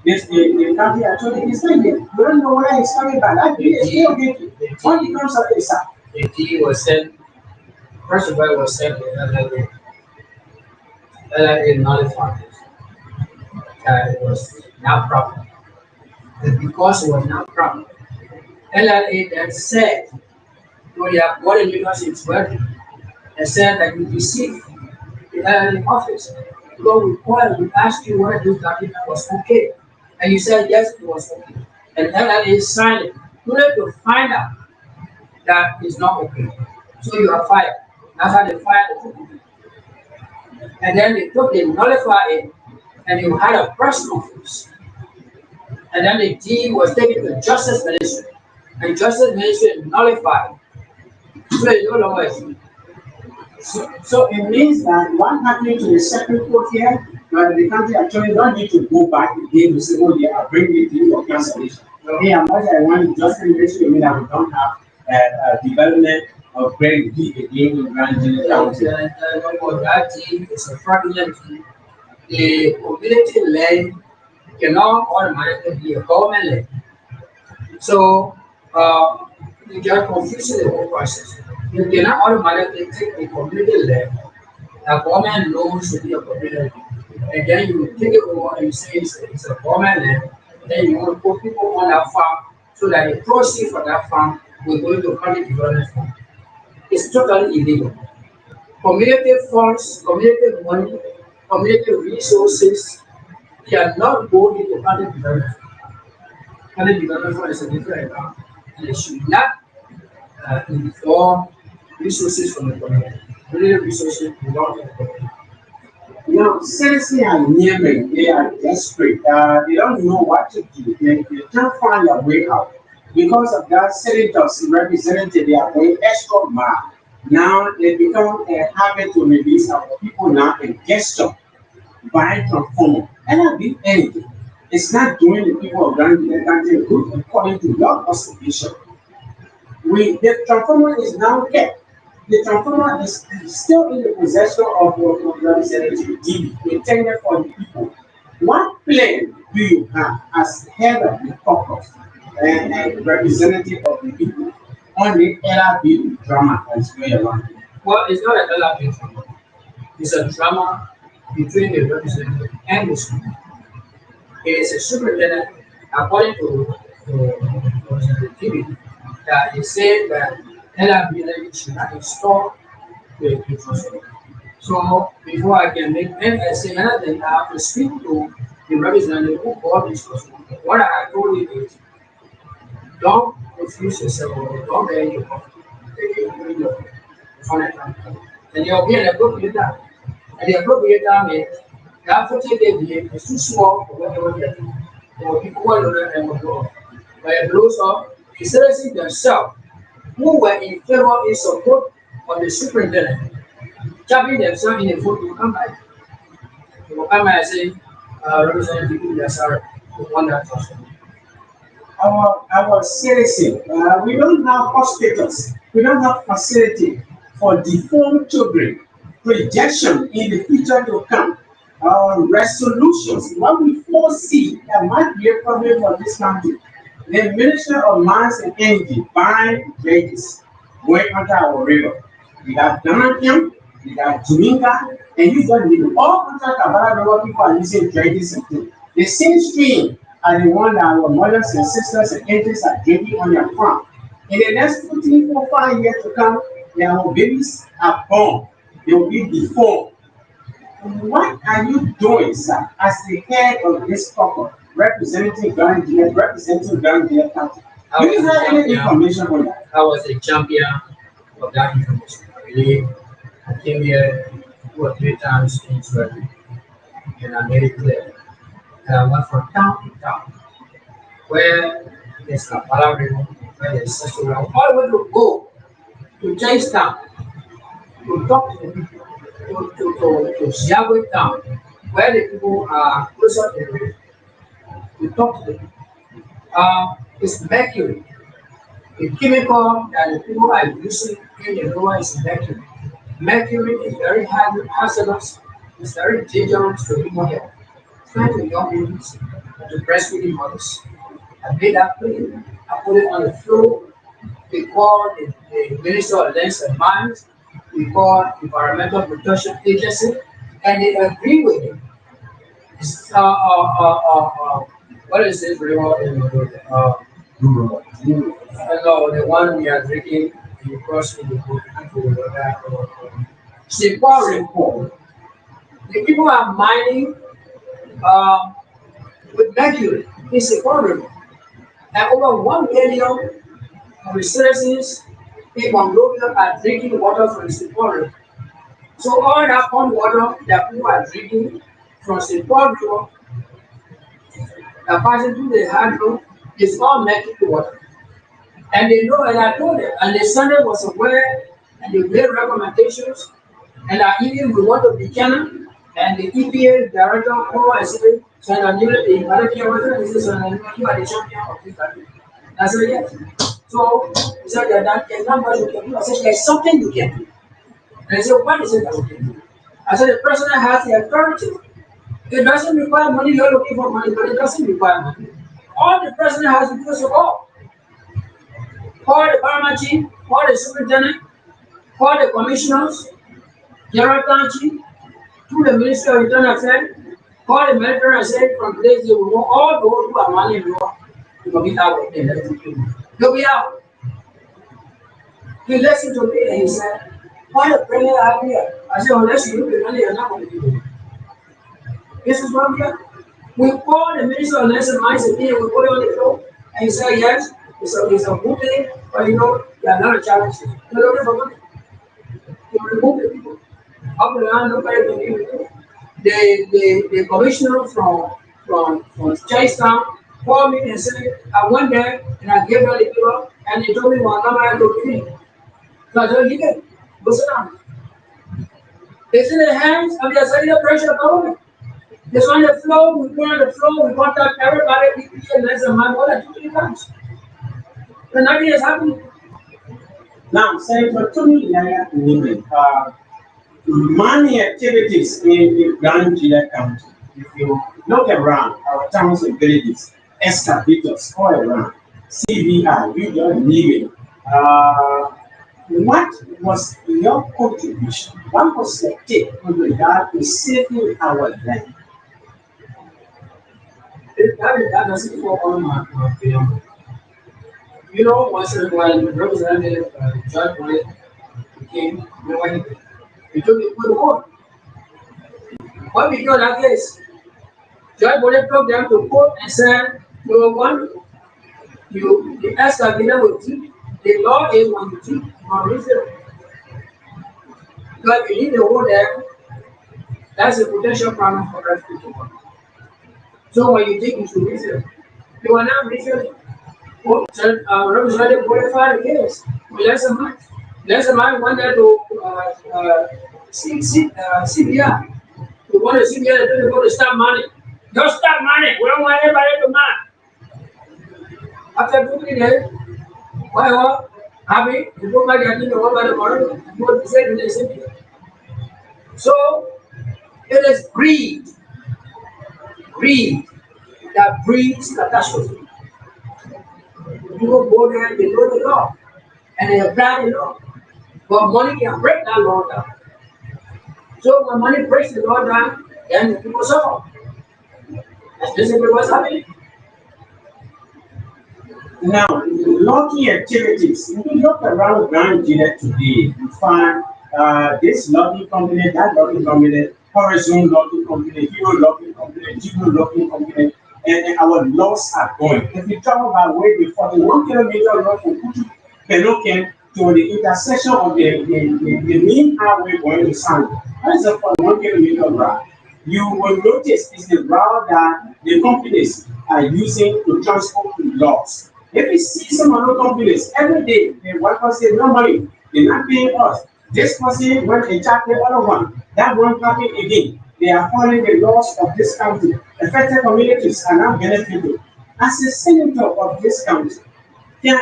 S2: Yes, the county attorney is not here. We don't know where he's coming back. That deed is still getting. When he comes up, it's up.
S1: The deed was sent, first of all, it was sent to LLA nullified that it was not proper. And because it was not proper, LLA then said, well, yeah, what in because it's working, and said that you deceived the LLA office. Because we asked you whether this document was okay. And you said yes, it was okay. And LLA signed it. You need to find out that it's not okay. So you are fired. That's how they fired the. And then they nullified it, and you had a press conference. And then the deed was taken to Justice Ministry, and Justice Ministry nullified. So it's no longer a.
S2: So it means that what happened to the second court here, the county attorney don't need to go back again to say, oh yeah, I'll bring it in for cancellation. Hey, how much I want just in case you mean that we don't have development of great deed again in Grand County.
S1: That deed is a fraudulent deed. The community land cannot automatically be a government land. So you get confused in the whole process. You cannot automatically take a community land, a government knows to be a community land, and then you take it over and you say it's a government land, then you want to put people on that farm so that the proceeds from that farm will go into county development fund. It's totally illegal. Community funds, community money, community resources, they are not going into county development. County development fund is a different account, and it should not inform resources from the community. Community resources belong to the community.
S2: Now, citizens are nearing, they are desperate. They don't know what to do. They can't find a way out. Because of that, senators and representatives, they are going extra mile. Now, they become a habit to release our people now and gesture by transformer. And not be anything. It's not doing the people of Grand County good according to your observation. The transformer is now kept. The transformer is still in the possession of your representative DB, intended for the people. What plan do you have as head of the caucus and representative of the people on the LRB drama that's going around?
S1: Well, it's not a LRB drama. It's a drama between the representative and the school. It is a superintendent, according to Representative TV, that he said that LRB should not install the transformer. So before I can make and say anything, I have to speak to the representative who bought this transformer. What I told him is, don't confuse yourself or don't get your coffee. Take it to your phone account. And you'll be an appropriator. And the appropriator means that 40 day is too small for whatever they are doing. For people who are not able to blow up. But it blows up, the citizens themselves who were in favor in support of the superintendent, championing themselves in the vote will come back. They will come back and say, Representative Yasar, we want that transfer.
S2: Our citizens, we don't have hospitals, we don't have facility for deformed children, projection in the future to come, resolutions, what we foresee that might be a problem for this country. The Minister of Mines and Energy buying dredges going under our river. We got Donald, we got Jamaica, and you got all under Kabbalah river people are using dredges and things. The same stream are the one that our mothers and sisters and aunties are drinking on their farm. In the next 15, 5 years to come, their babies are born. They will be deformed. What are you doing, sir, as the head of this couple, representing Grand Deer County?
S1: I
S2: Do
S1: was
S2: you
S1: a
S2: have any
S1: champion.
S2: information on that?
S1: I was a champion of that information. I believe I came here 2 or 3 times into it, and I made it clear. And I went from town to town where there's Kampala River, where there's Session, all the way to go to Jamestown to talk to the people, to Zimbabwe town, where the people are closer to the river, to talk to the people. It's mercury. The chemical that the people are using in the river is mercury. Mercury is very hazardous, it's very dangerous to human health. It's not to young babies, but to breastfeeding mothers. I made that clear. I put it on the floor. We call the Minister of Lands and Mines, we call Environmental Protection Agency, and they agree with it. It's, what is this river in the no, the one we are drinking, you cross in the boat into the water. Singapore. The people are mining uh, with mercury in Singapore River. And over 1 million resources in Mongolia are drinking water from the Singapore River. So all that pond water that people are drinking from Singapore River that passing through the hydro is all mercury water. And they know, and I told them, and the Senate was aware, and they made recommendations, and I even we want to be Buchanan, and the EPA director called and said, Senator Newell, the American was he said, Senator Newell, you are the champion of this country. I said, yes. So he said that there's not much you can do. I said, there's something you can do. And I said, what is it that we can do? I said, the president has the authority. It doesn't require money, you're looking for money, but it doesn't require money. All the president has to do is to call the paramount chief, call the superintendent, call the commissioners, general counsel, to the Minister of Internal Affairs, call the military and say from today's day we want all those who are money in law to be out of there. They'll be out. He listened to me and he said, why the prayer out here? I said, unless you look at money, you're not going to do it. This is what we got. We call the Minister of National Mines and we put it on the floor and he said, yes, it's a good thing, but you know, there are a lot of challenges. You're looking for money. You remove the people. Up the land, nobody can give it. The commissioner from Jamestown called me and said, I went there and I gave her the paper and they told me, well, come back to me. So I told you, go sit down. It's in the hands of the executive branch of government. It's on the floor, we put on the floor, we contact everybody, we and less than my more than 2 3 times. But nothing is happening.
S2: Now, Senator Tony Yaya Newman, money activities in Grand Deer County. If you look around our towns and villages, excavators all around, CBI, you don't need it. What was your contribution? What was your take with regard to saving our land?
S1: That doesn't fall on my film. You know, once in a while, the representative Judge Boyd came, you know what he did? He took it to the court. What we do in that case? Judge Boyd took them to court and said, number one, you ask a winner with you. The law is on you, on reason. Because you need the whole there, that's a potential problem for us people. So when you take it to reason, you are not reason. Representative Boyd filed a case with less than month. Less than month went there to CBI. We want to CBI to go to stop money. Don't stop money. We don't want anybody to mind. After 2 3 days, why what? Happy? You go back and think about the tomorrow. You want to say to the city. So it is greed. Greed that breeds catastrophe. People go there, they know the law, and they apply the law. But money can break that law down. So when money breaks the law down, then the people suffer. That's basically what's happening.
S2: Now, lucky activities. If you look around Grand Deer today, you find this lucky company, that lucky company. Horizon logging company, Hero logging company, Geo logging company, and our laws are going. If you travel by way the 41 kilometer road from Kutu, Peloken to the intersection of the main highway going to San, that is a 41 kilometer route. You will notice it's the route that the companies are using to transport the logs. If you see some other companies every day, they work us say no money, they're not paying us. This person went and charged the other one. That one coming again. They are following the laws of this country. Affected communities are now benefiting. As a senator of this country, can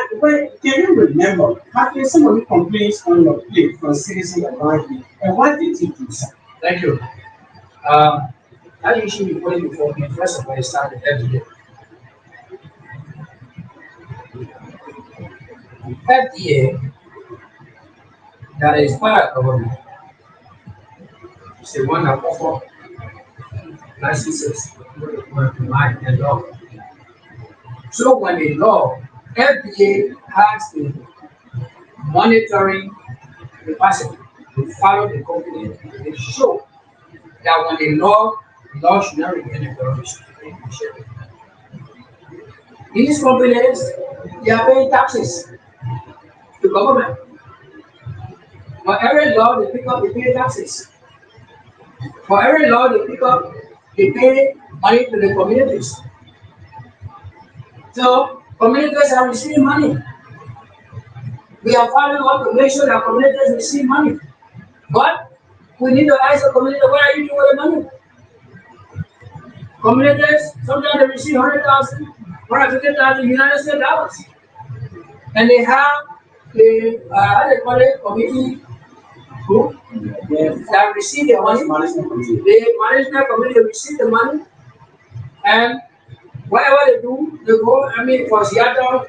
S2: you remember having somebody complaints on your plate from citizens around you? And what did you do, sir?
S1: Thank you. Um, I usually before you before me, first of all, I started FDA. FDA that is part of government. It's the one that offer licenses to mine and law. So when the law, FDA has the monitoring capacity to follow the company. They show that when the law should not remain in violation. These companies, they are paying taxes to government. For every law they pick up, they pay taxes. For every law they pick up, they pay money to the communities. So communities are receiving money. We are following up to make sure that communities receive money. But we need to ask the community, what are you doing with the money? Communities, sometimes they receive 100,000, 150,000 United States dollars. And they have the, how they call it, committee group that receive the money. The management committee receive the money. And whatever they do, they go, I mean, for Seattle,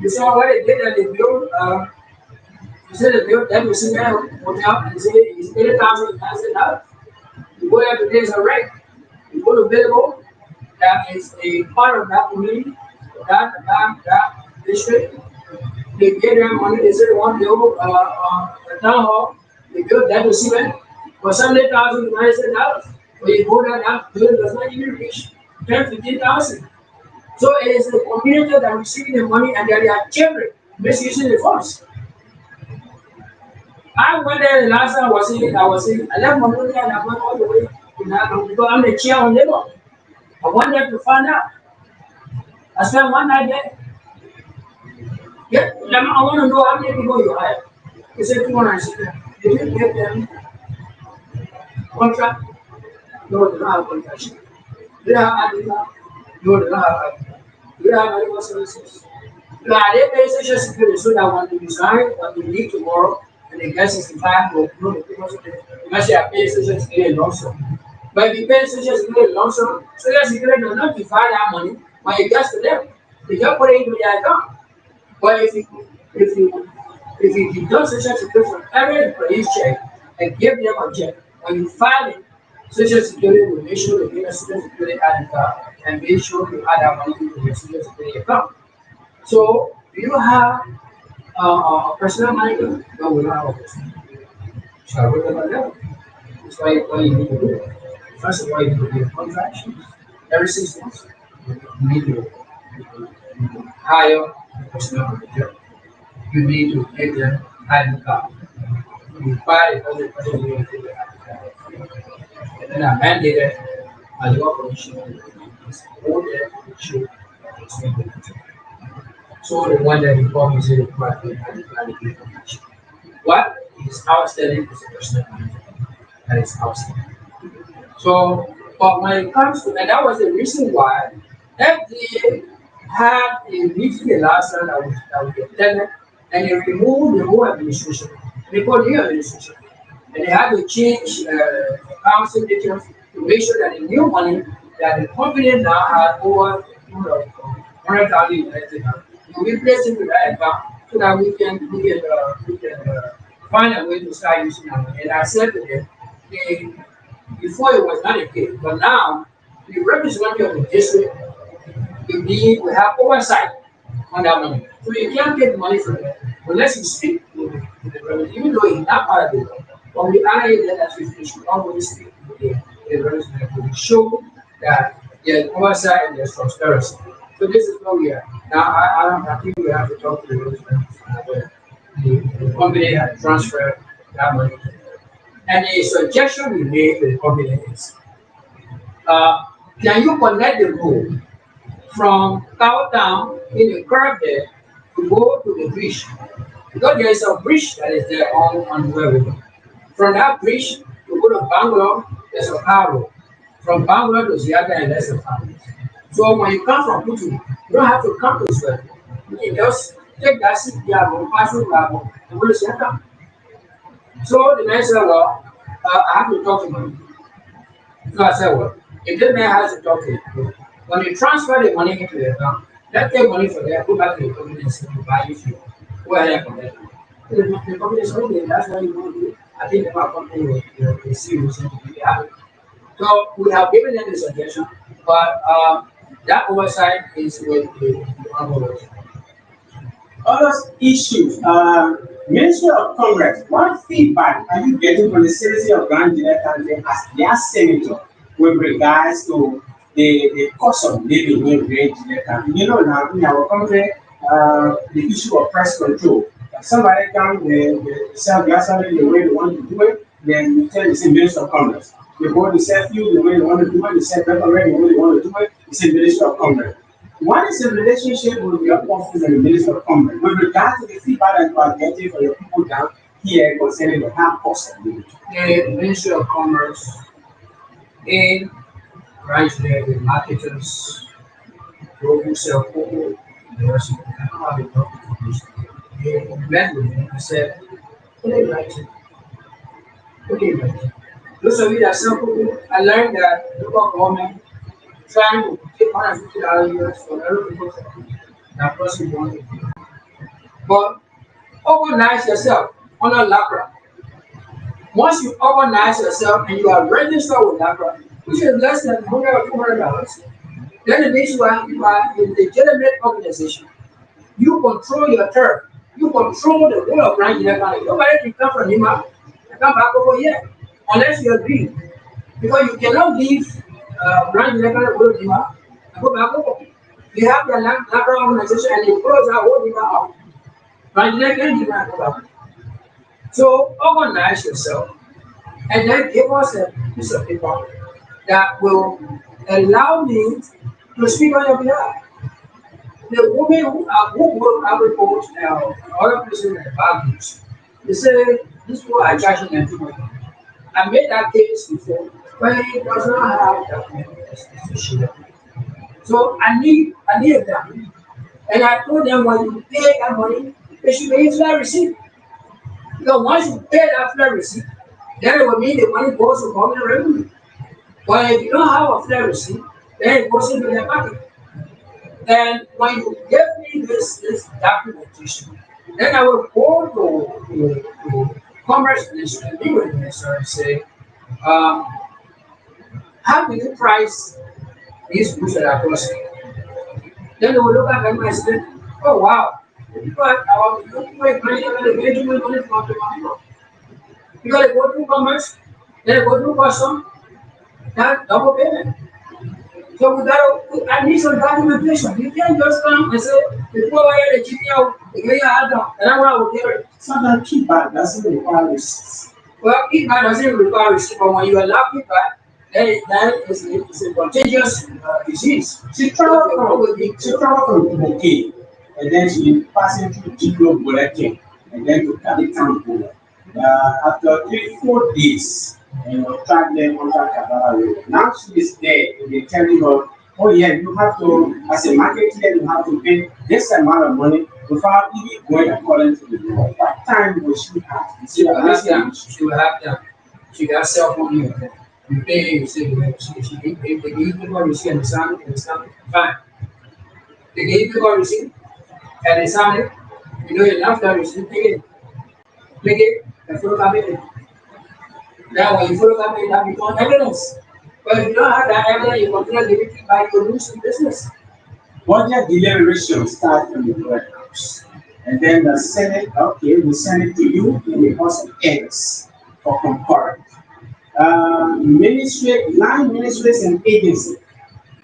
S1: you saw what they did and they built, you said they built that receive that hotel and they say it's 80,000 United States dollars. You go there today, it's a wreck. You go to Billable, that is a part of that community, that district. They get their money, they say they want to build a town hall, they build that receiver for 70,000 United States dollars. When you go there, that building does not even reach 10, 15,000. So it is the community that receiving the money and they are children misusing the funds. I went there the last time I left my money and I went all the way to that because I'm the chair on labor. I went there to find out. I spent one night there. Yeah, I want to know how many people you hire. He said 260. Did you give them contract? No, they don't have contract. Do you have Adidas? No, they don't have Adidas. Do you have medical services? Are they pay social security so that when they resign or they leave tomorrow and they get 65 or no, the people unless they are paying social security lump sum. But if you pay social security lump sum, social security does not divide that money when it gets to them. They just put it into their account. But if you if you deduct social security from every employee's check and give them a check, when you file it, social security will make sure they get a social security ID card and make sure you add that money to your social security account. So do you have a personal manager? No, we don't have a personal manager. So I wrote about that. That's why you need to do it. First of all, you need to do a contract every 6 months. You need to hire a personal manager. You need to make them ID card. You file it every person you take the ID card. And then I mandated as your operation is all there to show responsibility. So the one that you call me is required to identify the information. What is outstanding is a personal manager. That is outstanding. So, but when it comes to, and that was the reason why FDA had a meeting the last time that was attended, and they removed the whole administration. They put new administration. And they had to change council details to make sure that the new money that the company now had over 100,000 United Dollars, we replace it with that account so that we can find a way to start using that money. And I said to them, they, before it was not a case, but now the representative of the district we have oversight on that money. So you can't get money from them unless you speak to the representative, even though it's not part of the law. But we honor it that as we finish, we always speak. the revolutionary to show that there's oversight and there's transparency. So this is where we are. Now I think we have to talk to the revolutionary the company had transferred that money. And a suggestion we made to the company is uh, can you connect the road from Tower Town in the curve there to go to the bridge? Because there is a bridge that is there on the river. From that bridge to go to Bangalore, there's a car road. From Bangalore to Seattle, and there's a car road. So when you come from Putu, you don't have to come to Sweden. You can just take that city level, pass through level, and go to Seattle. So the man said, well, I have to talk to him. So I said, well, if this man has to talk to you, when you transfer the money into the account, let's take money from there, go back to the company and say, buy you fuel. Go ahead and collect it. The company said, okay, that's what you want to do. I think the company will see you something to be happy. So we have given them the suggestion, but that oversight is with the honorable.
S2: Other issues, Ministry of Congress, what feedback are you getting from the citizen of Grand Geneva County as their senator with regards to the cost of living in Grand Geneva County? You know, now in our country, the issue of price control. If somebody comes, they sell gas the way they want to do it, then you tell the same Ministry of Congress. They go to sell fuel the way they want to do it, they sell pepper the way they want to do it, the same Ministry of Congress. What is the relationship with your office and the Minister of Commerce with regard to the feedback that you are getting from your people down here concerning the high cost of living?
S1: The Ministry of Commerce in right there, the marketers, those who sell cocoa, the rest of them, I don't know how they talk to this. They met with me and said, what they like to, what they like to. Those of you that sell cocoa, I learned that local government trying to take $150 for every people that person wanted. But organize yourself on a LACRA. Once you organize yourself and you are registered with LACRA, which is less than $100 or $200, then it means you are a legitimate organization. You control your turf. You control the whole of Grand County. Nobody can come from Lima and come back over here unless you agree. Because you cannot leave Grand County go to Lima and go back over. You have the LACRA organization and you close our whole Lima out. Grand County can go back. So organize yourself and then give us a piece of paper that will allow me to speak on your behalf. The women who work agriculture now, other places in the values, they say these people are charging them too much. I made that case before, but it does not have that many issue. So I need them. And I told them when you pay that money, they should pay flat receipt. Because once you pay that flat receipt, then it will mean the money goes to government revenue. But if you don't have a flat receipt, then it goes into their pocket. And when you give me this documentation, then I will go to Commerce Minister and Legal Minister and say, um, how do you price these goods that are costing? Then they will look at them and say, oh wow, but our money from the money. Because they go through commerce, then they go through custom, that double payment. So I need some documentation. You can't just come and say, before I get the GPO, the way I had done, and I want to get it.
S2: Sometimes feedback doesn't require receipts.
S1: Well, feedback doesn't require receipt, but when you allow feedback, then it's a contagious disease.
S2: She traveled from UK and then she passing through Jiglo bulletin and then to Calitan. After 3 4 days, traveling on that Kabbalah road. Now she is there and they telling her, oh yeah, you have to, as a marketer, you have to pay this amount of money without even going according to the law. What time will she have?
S1: She will have them. She will have them. She got cell phone here. You pay, you say, if they give you a receipt and the sound, fine. They give you a receipt and the sound, you know enough that receipt, take it, and photocopy it. Now, when you photocopy it, that becomes evidence. But if you don't have that evidence, you continue giving feedback, you lose in business.
S2: Budget deliberation starts from the White House. And then the Senate, okay, we send it to you in the House of X for concurrent. Line ministries and agencies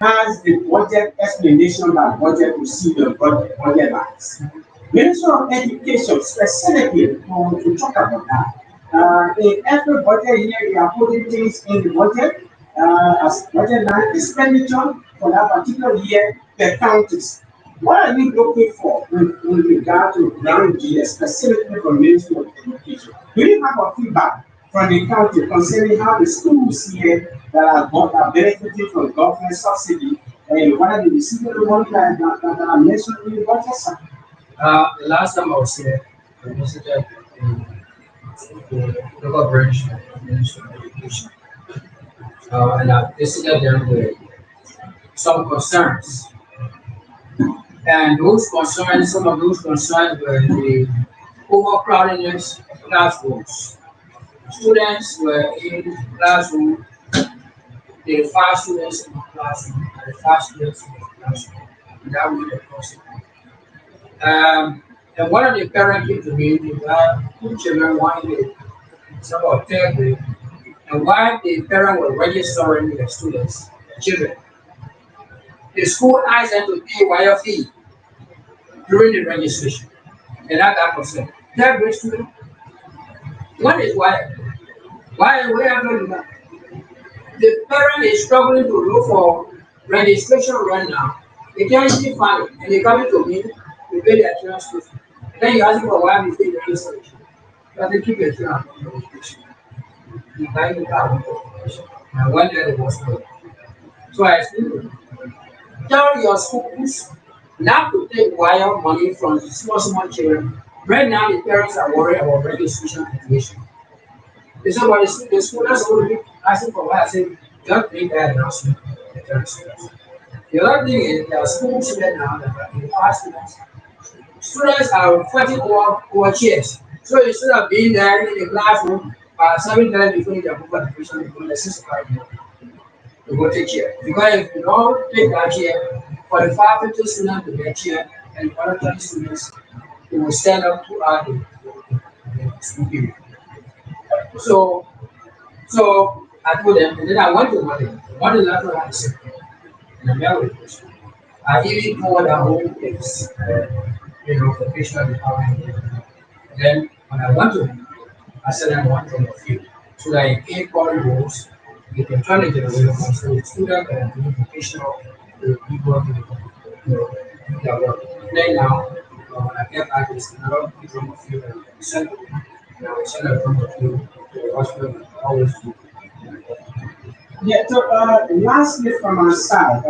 S2: has the budget explanation by budget procedure budget lines. Ministry of Education specifically to talk about that. In every budget year, they are putting things in the budget as budget line expenditure for that particular year per counties. What are you looking for with regard to ground GS specifically from Ministry of Education? Do you have a feedback from the county concerning how the schools here that are benefiting from government subsidy and whether they receive the money that are mentioned in the budget? Sir?
S1: The last time I was here, I visited the local branch of the Ministry of Education, and I visited them with some concerns. And those concerns, some of those concerns were the overcrowdedness of classrooms. Students were in classroom, there were five students in the classroom, and the five students in the classroom. And that was the process. And one of the parents came to me, they had two children, one in the it's about third grade, and while the parent was registering their students, their children, the school asked them to pay wire fee during the registration. And that got concerned. Third grade student, what is wire? Why where are you that? The parent is struggling to look for registration right now. They can't even find it, and they come to me to pay their children's school fee. And then you ask them for why we pay the registration. But they keep their children on registration. You buy the car with registration. And when there was no. So I explained to them, tell your schools not to take wire money from small children. Right now, the parents are worried about registration situation. They said, well, the school that's going to be asking for why. I said, don't make that announcement. The parents. The other thing is, there are schools right now that are in class students. Students are fighting over chairs. So instead of being there in the classroom, 7 times before their book application, they go to 6 o'clock to go take chair. Because if you don't take that chair, for the 550 students to get chair, and the other 30 students, they will stand up throughout the school period. So, so I told them, and then I went to Monday. Monday, that's what I said. And I met with them. I even told the whole place, the patient department. Then when I went to him, I said I want from a few. So that in case body rules, you can turn it away from so the student and the vocational the people do their work. Then now, when I get back this another from a few and send it. And I will send it from a few to the hospital always do.
S2: Yeah, so lastly from our side,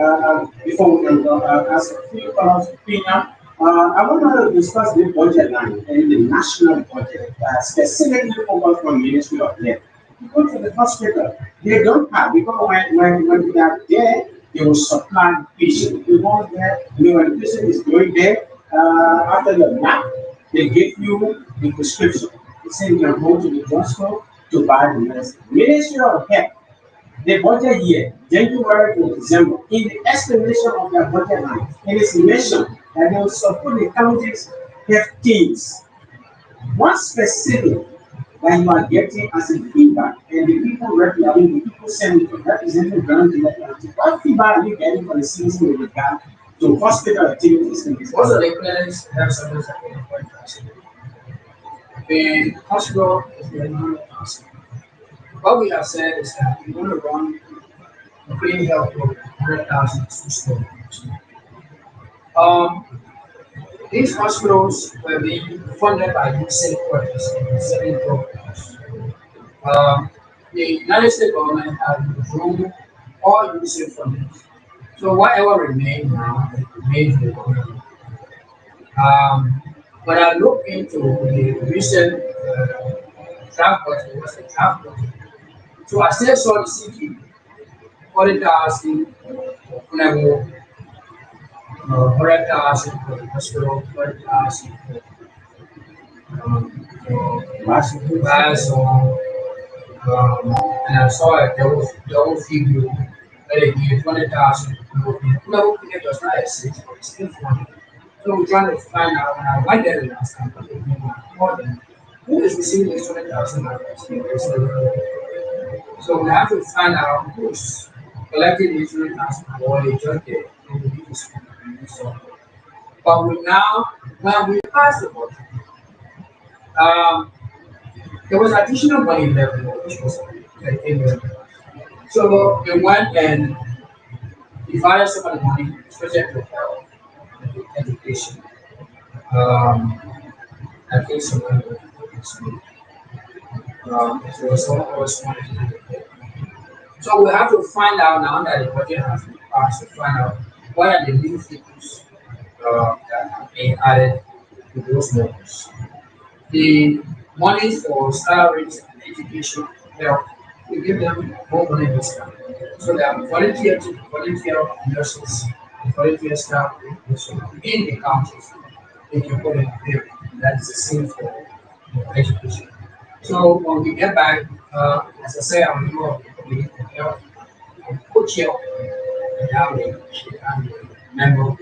S2: before we can go, ask a few opinion, I want to discuss the budget line and the national budget, specifically focused on Ministry of Health. You go to the hospital, they don't have, because when they are there, they will supply the patient. You go there, when the patient is going there, after the lab, they give you the prescription. They say you can go to the drugstore to buy the medicine. Ministry of Health the budget year, January to December, in the explanation of their budget line, it is mentioned that they will support the county's health teams. What specific that you are getting as a feedback, and the people representing the people sending to representing ground in the county, what feedback are you getting from the citizens with regard to hospital activities in this
S1: Most of
S2: country?
S1: the clinics have centers that can quite fast. The hospital is very non-fast. What we have said is that we want to run a free health program, 100,000 to store. Um, these hospitals were being funded by UNICEF workers in setting programs. Um, the United States government has withdrawn all UNICEF funding. So whatever remains now remains with the government. Um, when I look into the recent draft budget, it was a draft budget. So I still saw the CT, 40,000 for level, 100,000 for the hospital, 40,000 for class, and I saw a double figure that it gave 20,000. No, it was not a six, but it's still 20. So we're trying to find out when I went there last time, more than who is receiving this 20,000 dollars. So we have to find out who's collecting insurance as or they just get individuals. So, but we now, when we passed the budget, um, there was additional money left, which was 13 million. So we went and divided some of the money, especially to health, education. Um, I think some of the so some of us wanted to do it. So we have to find out now that the budget has been passed to find out what are the new figures that have been added to those numbers. The money for salaries and education, health, we give them more money this time. So that volunteer nurses, volunteer staff in the counties, they can put in there. That's the same for education. So when we get back, as I say, I'm more we help and coach help and how they and member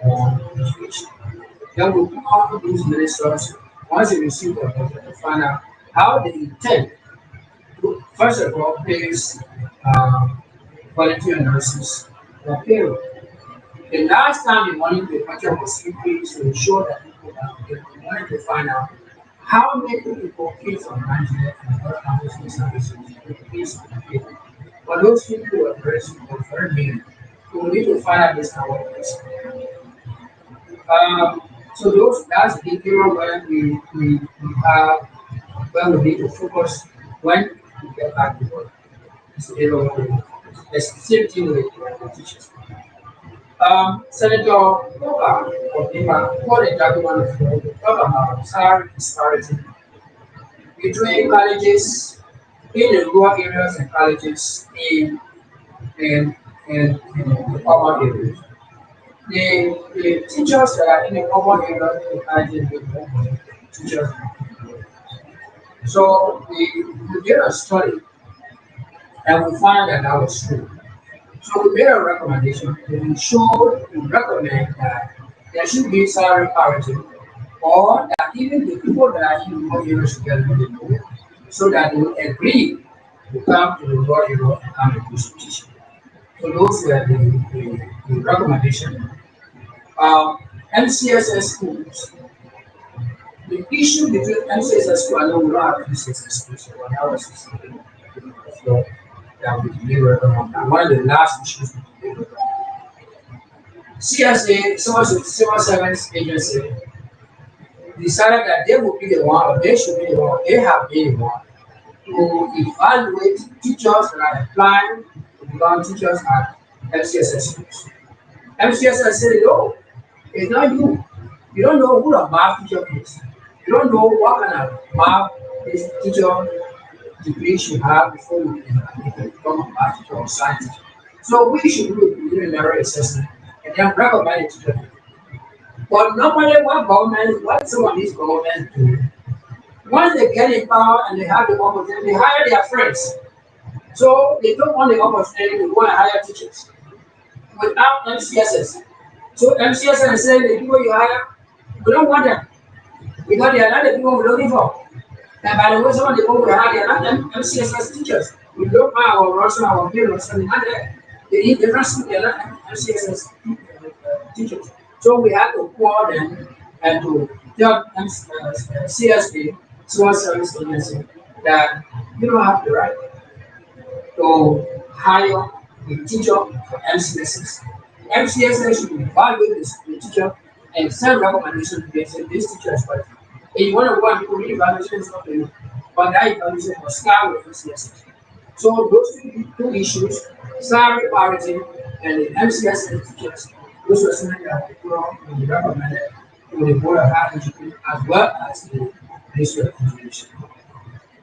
S1: on education. Then we call these ministers once they receive the budget to find out how they intend to, first of all, pays volunteer nurses for payroll. The last time the money the budget was increased to ensure that people they wanted to find out how many people came from Nigeria and what countries services based on the people. But those people were very many. So we need to find out this kind of person. So that's the area where we have where we need to focus when we get back to work. It's the area where we focus. The same thing with the teachers. Senator Coker of Lima called a document to talk about salary disparity between colleges in the rural areas and colleges in, in the urban areas. The teachers that are in the urban areas in the colleges get more money than the teachers in the rural. So we did a study and we found that that was true. So we made a recommendation and we recommend that there should be salary parity or that even the people that are in the rural areas together they know so that they will agree to come to the rural area and come and do some teaching. So those were the recommendation. MCSS schools. The issue between MCSS school, I know we don't have MCSS schools, so that was something so that we delivered on. And one of the last issues we delivered on. CSA, Civil Service Agency, decided that they would be the one, or they should be the one, they have been the one to evaluate teachers that are applying to become teachers at MCSS schools. MCSS said, no, it's not you. You don't know who the math teacher is. You don't know what kind of math this teacher degree should have before you can become a math teacher or science teacher. So we should do a preliminary assessment and then recommend it to them. But normally what some of these governments do, once they get in power and they have the opportunity, they hire their friends. So they don't want the opportunity to go and hire teachers without MCSS. So MCSS is saying the people you hire, we don't want them because they are not the people we're looking for. And by the way, some of the people we hire, they are not MCSS teachers. We look at our Russian, our parents, and they need different schools, they are not MCSS teachers. So we have to call them and to tell CSA, Civil Service Agency, that you don't have the right to hire a teacher for MCSS. MCSS should evaluate the teacher and send recommendation to them say this teacher is qualified. And you want to go and do evaluation is not for you, but that evaluation must start with MCSS. So those two issues, salary parity and the MCSS teachers, those were something that we recommended to the Board of Higher Education as well as the Ministry of Education.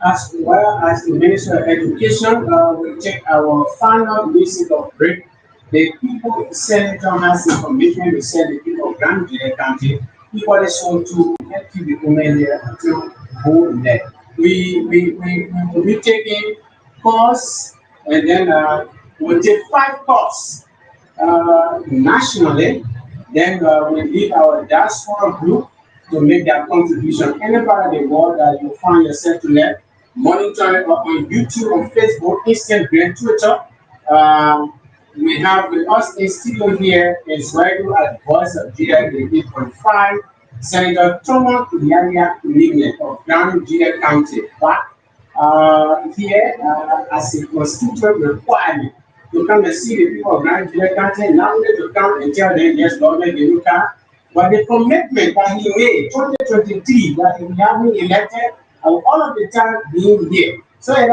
S2: As well as the Minister of Education, we take our final visit of break. The people Senator has information to send the people of Grand County, people also to get to the women here until go there. We will be taking course and then we'll take 5 course nationally. Then we lead our diaspora group to make their contribution. Any part of the world that you find yourself to learn, monitor it on YouTube, on Facebook, Instagram, Twitter. Um, we have with us in studio here is radio at Voice of Gedeh 8.5, Senator Thomas Yaya Lignet of Ghana, Gedeh County. But here, as a constituent requirement, to come and see the people of Ghana, Gedeh County, not only to come and tell them, yes, government, they look at, but the commitment that he made 2023 that he having elected and all of the time being here. So it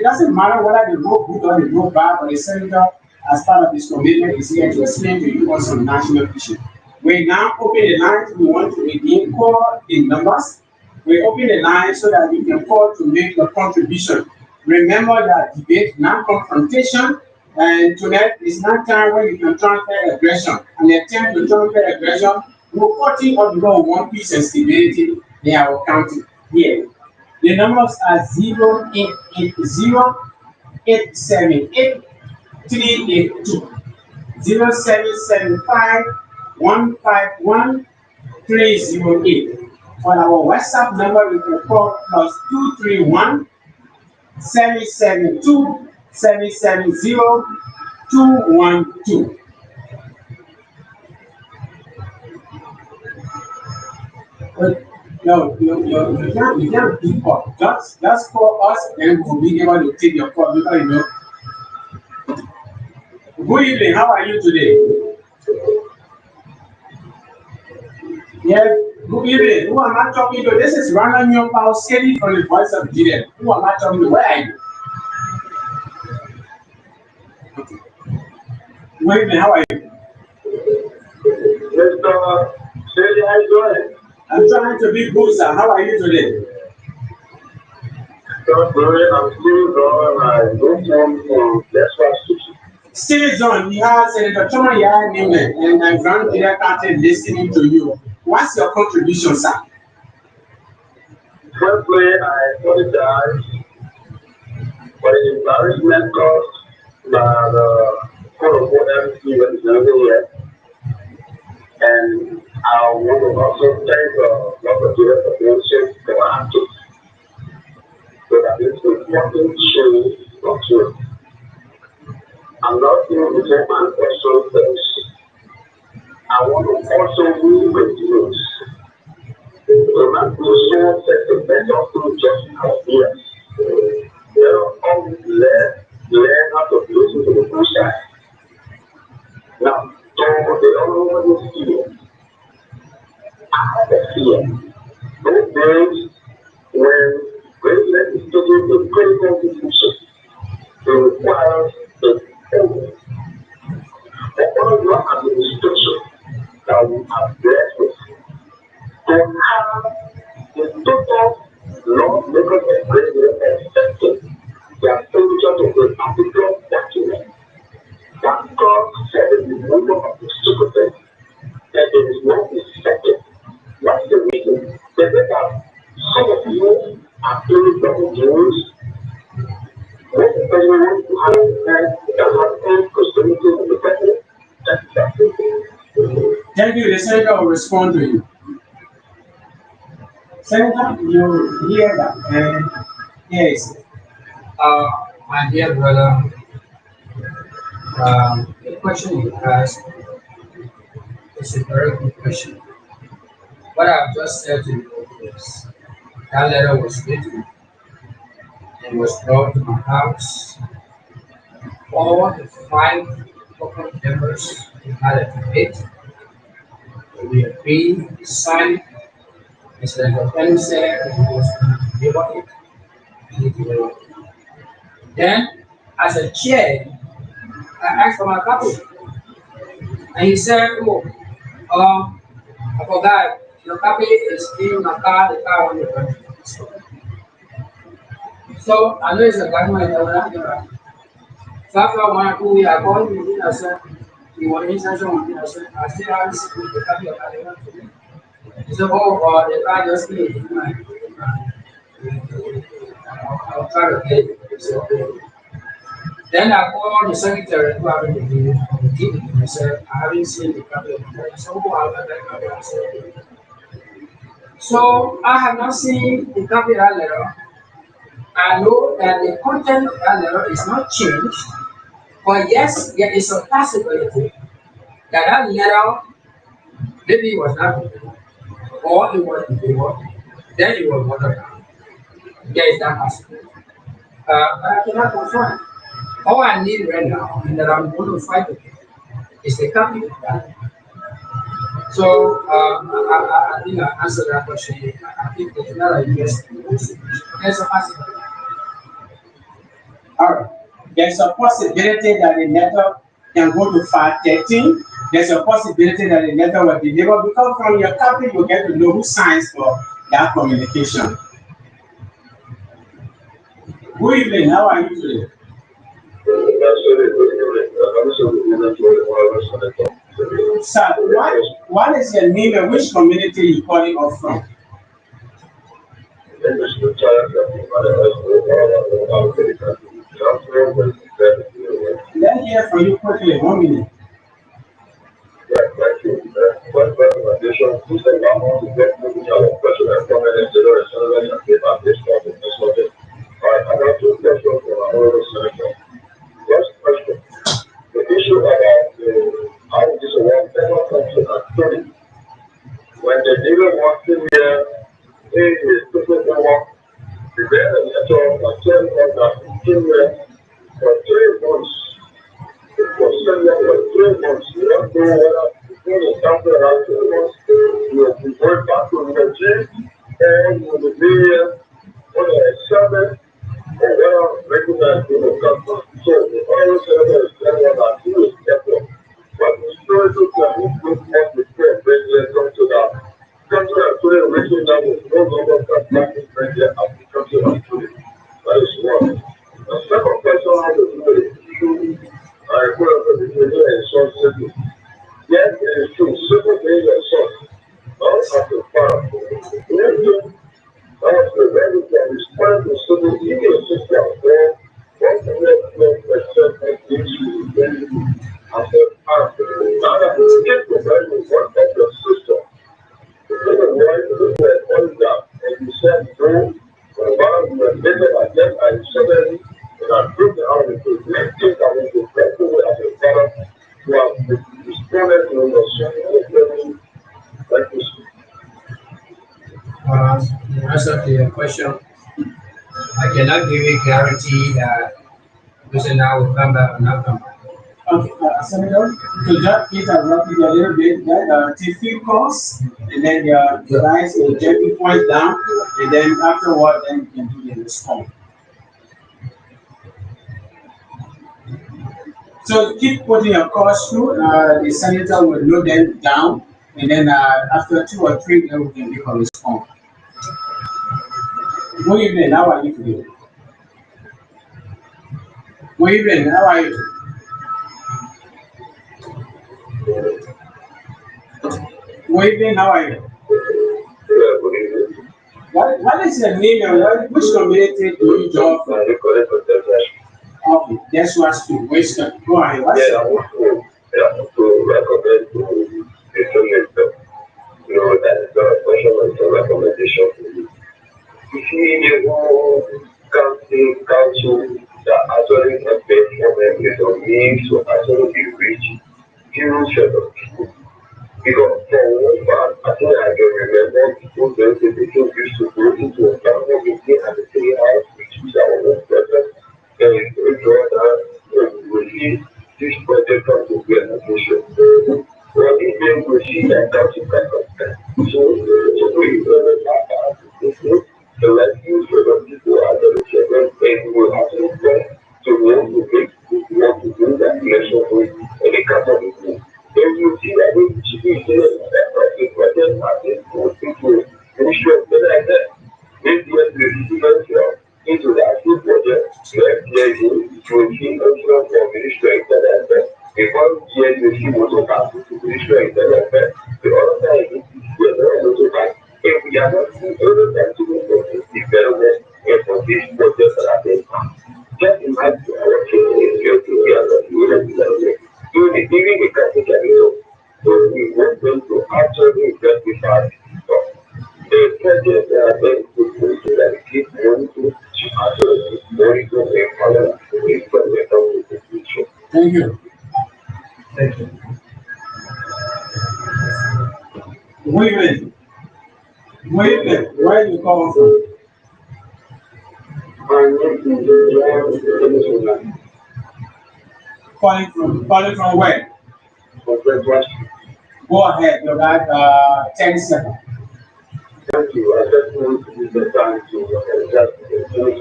S2: doesn't matter whether they vote good or they vote bad or the senator as part of his commitment is here to explain to you on some national issue. We now open the line. We want to again call the numbers. We open the line so that you can call to make your contribution. Remember that debate, not confrontation, and tonight is not time where you can transfer aggression. And the attempt to transfer aggression will cut it or below one piece and stability in our county here. The numbers are 0880-878-382, 0775-151-308. For our WhatsApp number, you can call +231 772 770 212. You can't keep up. Just call us and we'll be able to take your call because Good evening, how are you today? Yes, good evening. Who am I talking to? This is Rana Nyopao Skedi from the Voice of Gedeh. Who am I talking to? Where are you? Good evening, how are you?
S3: Mr. Shady, how you doing?
S2: I'm trying to be good, sir. How are you today?
S3: God bless. I'm still on. I don't want to let's watch.
S2: Still on, you have Senator Thomas Yaya Newman and my grandfather started listening to you. What's your contribution, sir?
S3: Firstly, I apologize for the embarrassment caused by the court of order even here. And I want to also thank Dr. Gedeh for being so proactive so that this important show not true. I'm not going to take my question first. I want to also move with you. So that will show set the better through just ideas. Let us always learn how to listen to the process. Now, so the other one is fear. I have a fear. Those days when greatness is taking a critical decision, it requires a focus. Upon your administration that we are blessed with, to have the total lawmakers and president accepting their signature to a particular document that calls for the removal of the secretary, and it is not accepted. What's the reason? They say that some of you are playing double games. What the president wants to have any possibility of the president? That's it.
S2: Thank you. The senator will respond to you. Senator, you hear that? And yes.
S1: My dear brother, the question you asked is a very good question. What I've just said to you is that letter was written and was brought to my house. All the five local members who had a debate, we agreed, we signed, and Senator Penny said he was going to deliver it, and he delivered it. Then, as a chair, I asked for my copy, and he said, "Oh, I forgot, your copy is in my car, the car on your country." So I know it's a government that so after 1 or 2 weeks, I called him and I said, "You want any sanction on me?" I said, "I still haven't seen the copy of the." He said, "Oh, the car just came." I'll try to get it. He said, "Okay." Then I called the secretary who happened to be on the TV and I said, "I haven't seen the copy of the letter." He said, "Oh, I'll get that copy." I said, "Okay." So I have not seen the copy of that letter. I know that the content of that letter is not changed, but yes, there is a possibility that that letter maybe it was not before, or it was before, then it was watered down. There is that possibility. But I cannot confirm. All I need right now, and that I'm going to fight with, is the copy of that. So I think I answered that question. I think it's not a yes. There's a possibility.
S2: All right. There's a possibility that the letter can go to 513. There's a possibility that the letter will deliver because from your copy you get to know who signs for that communication. Good evening. How are you today? Sir, what is your name and which community you calling us from? Let's hear from you quickly. 1 minute.
S3: First recommendation, please allow us to get moving our question and comment and generation and get our this topic. Alright, I got two questions from our oral senator. First question, the issue about how this one federal function at 30. When the dealer walks in here, he is putting the work, the better letter of 10 of that 15 years for 3 months. For 3 months, you don't know whether before the sample around 3 months, you will be going back to the gym, and you will be here on a Sabbath, or whether regular you will come back. So the oral senator is telling us that he is careful. But the spiritual can improve what we pray, bring them to that. Come to that today, reaching down with no longer can practice bring them up to come to that today. That is one. The second question has to do with the issue. I put up a video and so simple. Yes, it is true. Simple things and so. All have to farm. Religion, also religion can respond to simple ecosystem or what the next question and issue as a farm. Now that we get the value one of the system. The little boy look at one job and you said no, the bottom of the middle again and suddenly and I proved it out of the next thing I want to press away as a product was the responded to the social like this.
S1: The answer to your question, I cannot give you guarantee that person now will come back or not come back.
S2: Okay, Senator, to just interrupt you a little bit, that TV calls, and then your guys will gently point down, and then afterward, then you can do the response. So keep putting your calls through. The senator will note them down, and then after 2 or 3, then we can give a response. Good evening. How are you today? Good evening. How are you? Good evening. How are you? What is your name and which community do you join from? Okay, that's what's true. Go ahead. What's
S3: yeah, I want to recommend to the senator. You know, that is not a question, it's a recommendation to you. If you the whole council that actually can pay for them is a means to actually be rich, few set of people. Because for one part, I think I can remember people then the people used to go into a family meeting at the three house, which is our own brother. Then we draw that we see this project come to be an official. Well, if they will see that comes to back of that. So we the rescue for the people out of the children, and will actually go to want to make want to do that election with and they come up with me. Then you see that we should be doing that process, but then I think most people ministry of the like that. Maybe when the receivers into the actual project, the FDA will see also for ministry of the like because here you see most of us to ministry of the like the other side is the other side. If we are not seeing other than to go for the development and for this project that I think just imagine our children is going to be as a unit development. Even the capital so we want them to actually justify the project that are going to put to that keep money to actually
S1: you.
S2: Thank you. Where you live? Where you come from? Calling from where? Go ahead, you got 10 seconds.
S3: Thank you. I just want to use the time to just finish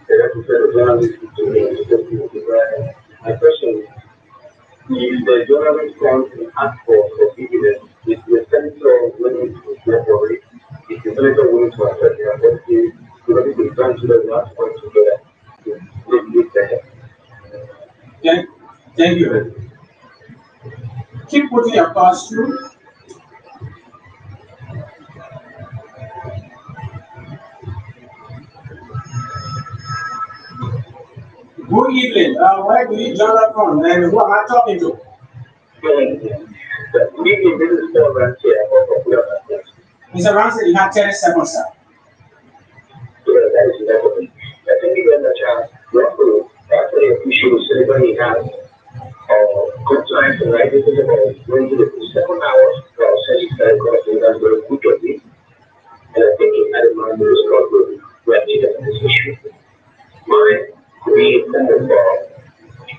S3: the episode of journalism to my question is, if the journalist comes and asks for evidence, is the senator willing to cooperate? Is the senator willing to accept the authority so that the council not come together to make it better?
S2: Thank you. Keep putting your thoughts through. Good evening. Where do you join us from? And who am I talking to?
S3: Good evening, this is Paul Rancher.
S2: Mr. Ramsey, you have 10 seconds, sir.
S3: I think you understand. That's the issue everybody has. Good time to write this about going to the 7 hours process that got that's very good of it. And I think it added my news got good. We have taken this issue. Mine could be a kind of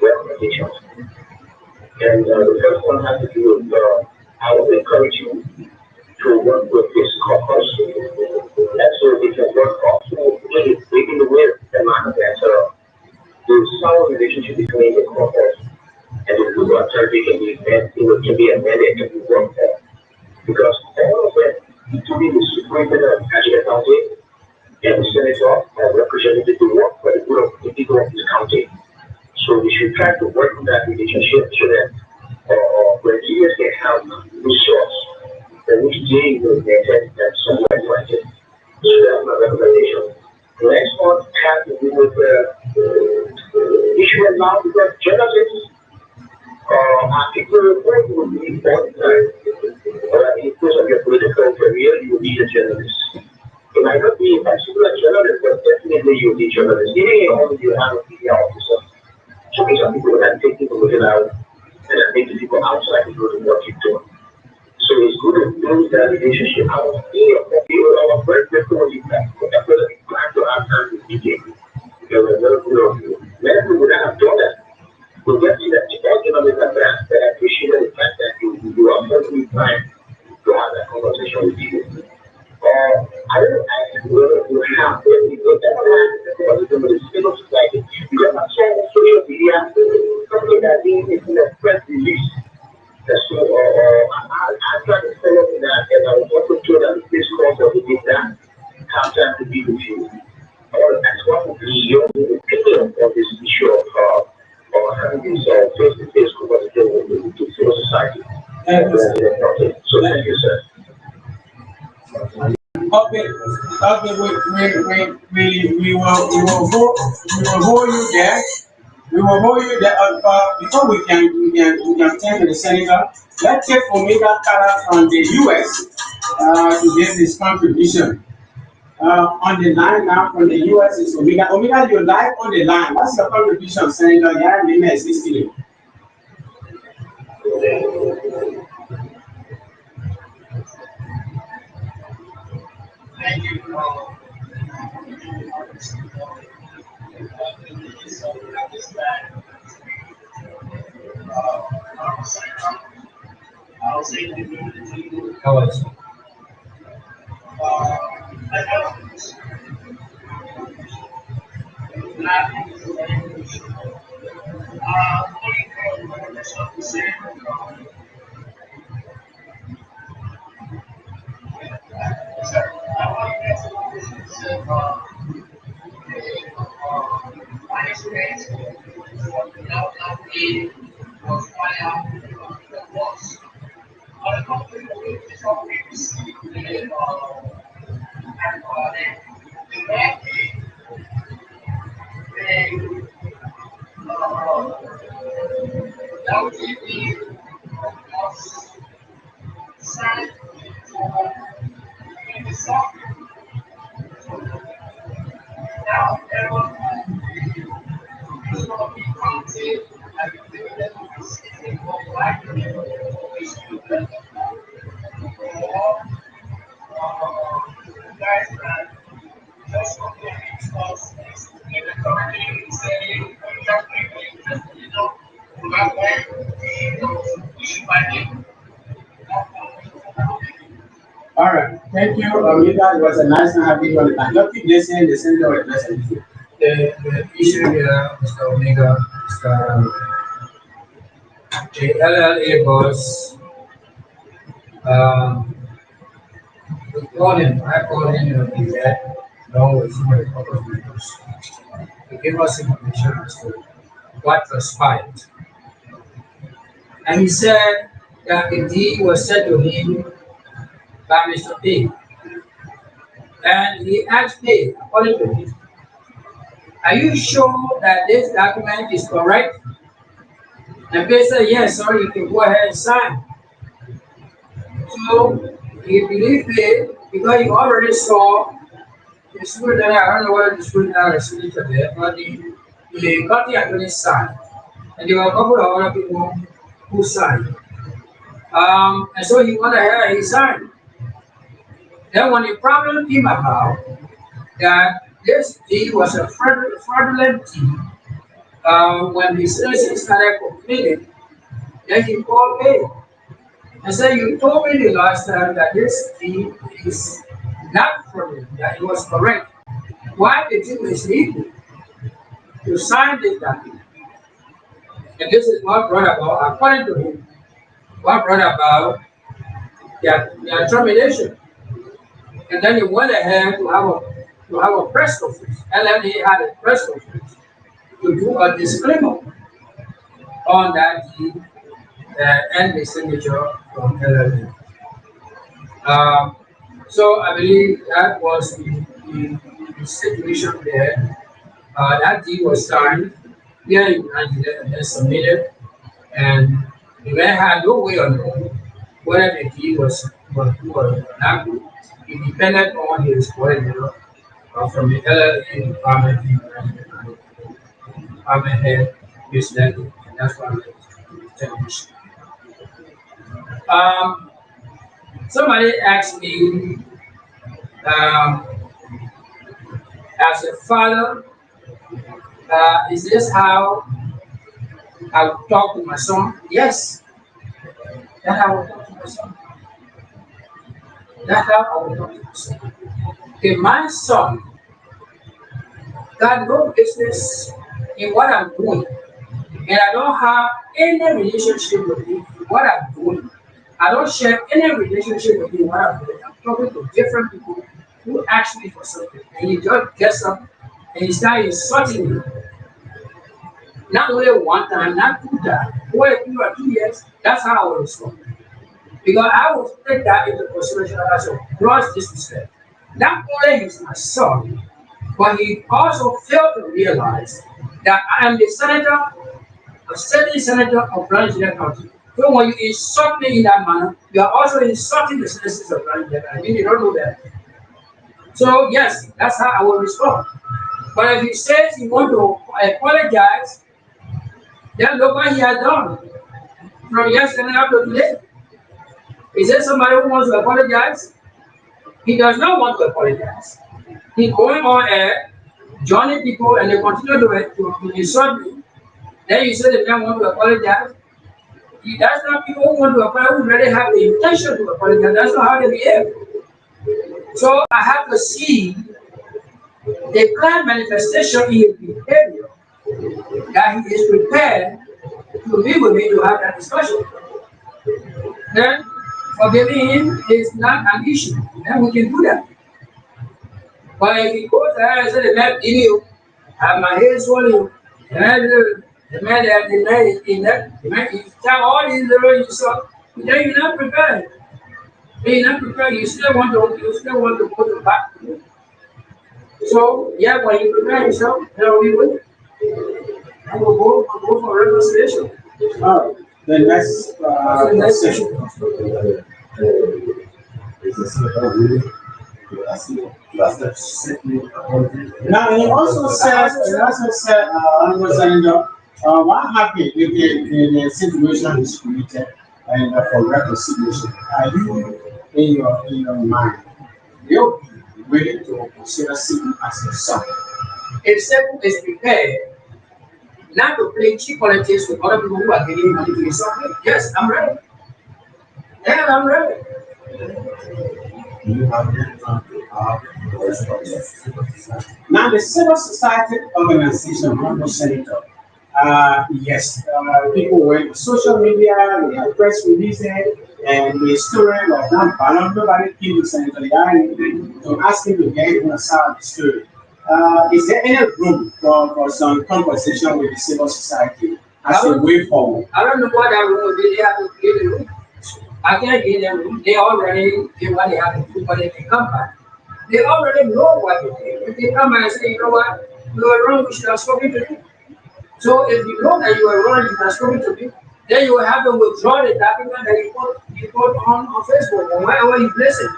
S3: recommendations. And the first one has to do with I would encourage you to work with this caucus. And so we can work also within the way the man that the solid relationship between the caucus and the group of survey can be can be amended to be worked on. Because all of it, including the superintendent of Ashland County and the senator are represented to work for the good of the people of this county. So we should try to work on that relationship so that when leaders can have resource for which they will maintain that somewhere granted. So that's my recommendation. The next one has to do with the issue of now because journalists people report will be all the time. In course of your political career, you will be a journalist. It might not be a particular journalist, but definitely you'll be a journalist. Even if you have a media officer. So these are people that take people within out and that make the people outside to do the work you're doing. So it's good to build that relationship. I was very grateful when you plan. But I feel like you plan to have time with media. Because a lot of you, many people would have done that. We'll get to that. But I appreciate the fact that you are perfectly trying to have that conversation with you. I don't ask whether you have any conversation with the civil society because I saw on social media something that is in a press release. So I tried to follow that and I was also told that this course of the data have time to be with you. I want to ask what would be your opinion on this issue of having this face-to-face conversation with civil society. So thank you, sir.
S2: Okay, we will hold you there. We will hold you there. Before we can turn to the senator. Let's take Omega Kara from the US to give his contribution. On the line now from the US is Omega. Omega, you're live on the line. What's your contribution, Senator? Yeah, name is history.
S4: Thank you. I'll say the community.
S1: How is it?
S4: My experience without being was why was a company with topics and that would be was signed in the song. Now, everyone is going to be counted and guys that just complete us in the community saying just back when we should find it.
S2: All right. Thank you, Omega. It was a nice and happy one. And just keep listening, the center of the
S1: The issue here, Mr. Omega, is the LLA boss. Um, we called him, I called him in the head, along with some of the other members, to give us information as to what transpired. And he said that the deed was sent to him by Mr. P. And he asked me, according to him, are you sure that this document is correct? And P said, yes, sir, you can go ahead and sign. So he believed it because he already saw the student, I don't know whether the student are signature there, but the country actually signed. And there were a couple of other people who signed. And so he went ahead and he signed. Then when the problem came about that this deed was a fraudulent deed, when the citizen started complaining, then he called me and said, you told me the last time that this deed is not fraudulent, that it was correct. Why did you mislead me to sign this document? And this is what brought about, according to him, what brought about their termination. And then he went ahead to have a press conference. And then he had a press conference to do a disclaimer on that deed and the signature from LLA. Um, so I believe that was the situation there. That deed was signed here in Nigeria and then submitted, and the man had no way of knowing whether the deed was good or not good. It depended on his coordinator from the LLA department and the department head misled him, and that's why we termination. Um, Somebody asked me, um, as a father, is this how I would talk to my son? Yes, that's how I would talk to my son. That's how I would talk to my son. Okay, my son got no business in what I'm doing, and I don't have any relationship with him in what I'm doing. I don't share any relationship with him in what I'm doing. I'm talking to different people who ask me for something, and he just gets up and he starts insulting me. Not only one time, not two times, or a few or 2 years. That's how I will respond. Because I will take that into consideration as a gross disrespect. Not only is my son, but he also failed to realize that I am the senator, a sitting senator of Nigeria County. So when you insult me in that manner, you are also insulting the citizens of Nigeria. I mean, you don't know that. So yes, that's how I will respond. But if he says he wants to apologize, then look what he has done from yesterday up to today. Is there somebody who wants to apologize? He does not want to apologize. He's going on air, joining people, and they continue to insult me. Then you say the man want to apologize. That's not people who want to apologize who really have the intention to apologize. That's not how they behave. So I have to see the clear manifestation in his behavior that he is prepared to be with me to have that discussion. Then forgiving him is not an issue. Then we can do that. But if he goes ahead and says, the man did you, have my head swollen, the man, he tell all these little insult, then you're not prepared. Then you're not prepared, you still want to go to back. So, yeah, when you prepare yourself, then we will. And we'll go for reconciliation.
S2: All right. The next
S1: So the next session.
S2: Now he also said, Honorable Senator, what happened if the situation is created and for reconciliation? Are you in your mind? You willing to consider seeing as your son?
S1: If Seku is prepared not to play cheap politics with other people who are giving money to his son, yes, I'm ready. Yeah, I'm ready.
S2: You have now the civil society organization, one senator. Yes, people went to social media, they have press releases, and the story was not balanced. Nobody came to Senator Yari to ask him to get him aside the story. Is there any room for some conversation with the civil society as a way forward?
S1: I don't know what that room would be. They have to create a room. I can't give them room. They already give what they have to do, but if they come back, they already know what they did. If they come back and say, you know what, you were wrong, we should have spoken to you. So if you know that you were wrong, you have spoken to me, then you will have to withdraw the document that you put on Facebook or wherever you place it.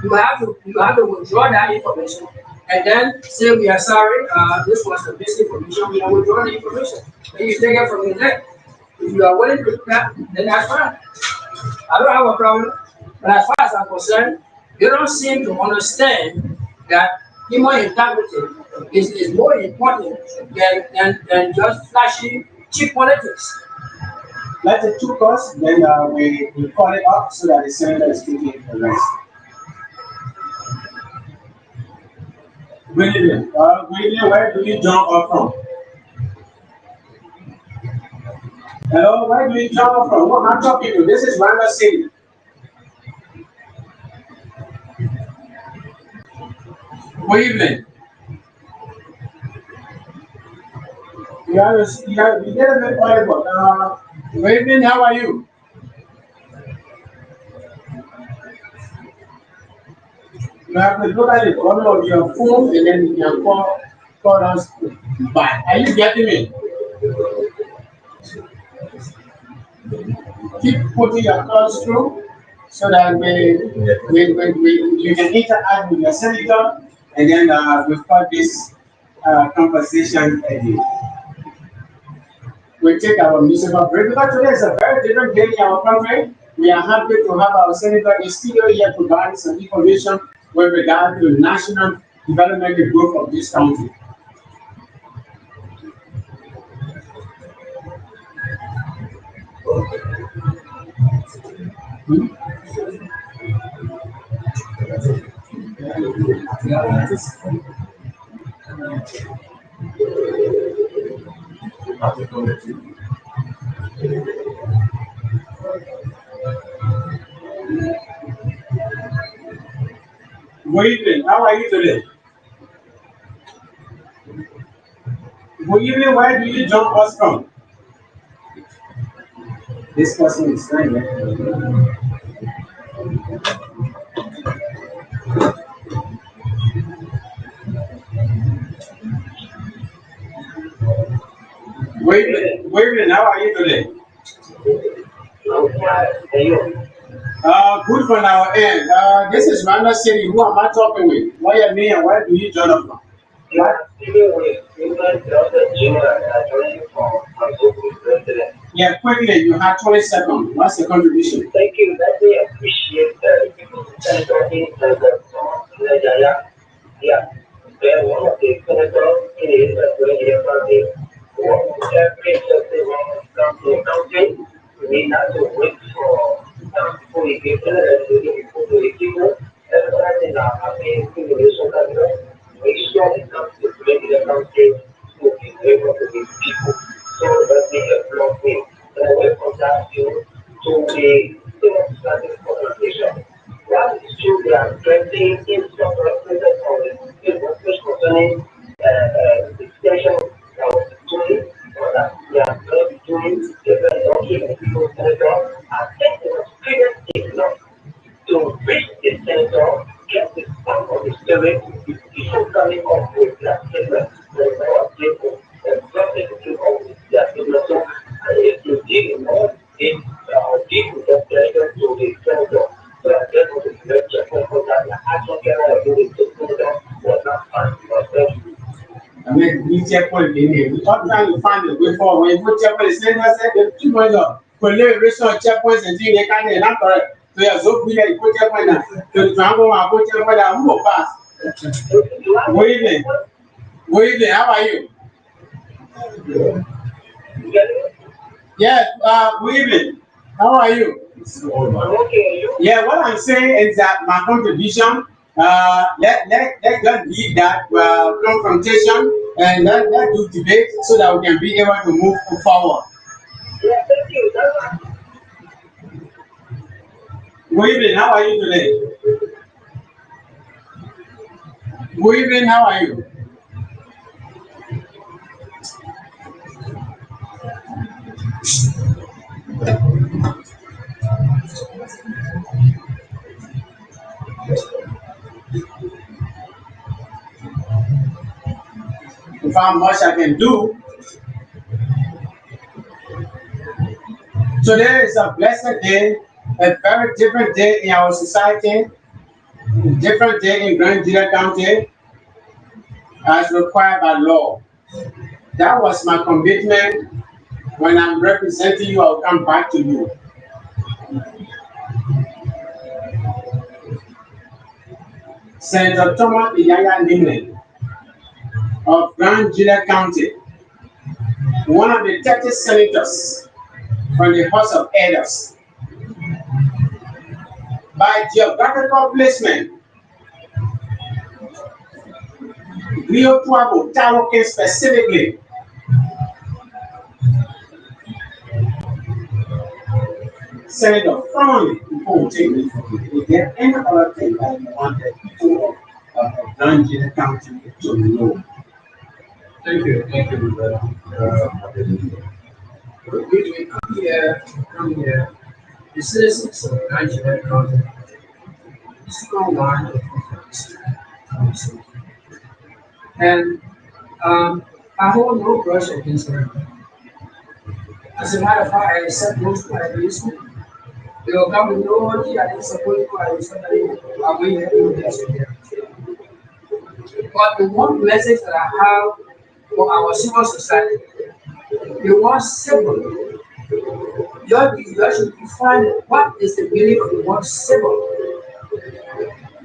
S1: You have to withdraw that information and then say we are sorry, this was the misinformation, we are withdrawing the information. Then you take it from there. If you are willing to do that, then that's fine. I don't have a problem. But as far as I'm concerned, they don't seem to understand that human integrity is more important than just flashy cheap politics.
S2: Let it took us, then we call it up so that the senator is taking the rest. William, where do you jump off from? Hello, where do you jump off from? What am I talking to? This is Rwanda City. Good evening. You get a bit audible. Good evening, how are you? You have to look at the corner of your phone and then you can call us back. Are you getting me? Keep putting your calls through so that you can interact with your senator and then we've got this conversation again. We take our musical break because today is a very different day in our country. We are happy to have our senator in studio here providing some information with regard to the national development and growth of this country. Hmm? Good evening. How are you today? Good evening. Where do you jump us from? This person is fine. Good evening. How are you today? Good from our end. This is Rwanda City. Who am I talking with? What your name and where do you join us from? Yeah, quickly, you have 20 seconds. What's the contribution?
S3: Thank you. Let me appreciate yeah. Then one of the senators is a very party every something. We need not to wait for some people to get people to people. Everybody now having simulation that make sure it comes to make the country to be able to be people. So that we have blocked me. And away from that, you to the democratic organization. While it's true they are strengthening infrastructure for the workers concerning the extension of doing, or that they are not doing, they are not giving people senator, I think it was previously enough to reach the senator, get the stamp of the spirit before coming up with their statement. There's no people and something to do with their statement. So I need to deal more in deal with the pleasure to the senator. So I get to the lecture for that I don't get out of the senator was not fun because
S2: I mean, we check what they need. We're not trying to find a way forward. When you check what the senator said, there's too much of collaboration checkpoints and things they can't not correct. So, yeah, so we get a good checkpoint now. So, the triangle, I put checkpoint that who will pass. Good evening. Good evening. How are you? Yes. Good evening. How are you? Yeah. What I'm saying is that my contribution. Let God lead that confrontation and let do debate so that we can be able to move forward. Good evening. How are you today? Good evening. How are you? If how much I can do. Today is a blessed day, a very different day in our society, a different day in Grand Judah County as required by law. That was my commitment. When I'm representing you, I'll come back to you. Senator Thomas Iyaya Nimlin of Grand Judah County, one of the 30 senators from the House of Elders. By geographical placement, Rio Tuabo, Tawoke specifically, Senator, finally, before we take this, is there any other thing that you want the people of Grand Judah County to know?
S1: Thank you, brother. Come here. The citizens of Nigeria County, strong line of defense. And I hold no grudge against them. As a matter of fact, I accept most of my abuse. They will come with no money, I didn't support you, I was somebody I'm going to help you with. But the one message that I have for our civil society, the word civil, you should define what is the meaning of the word civil.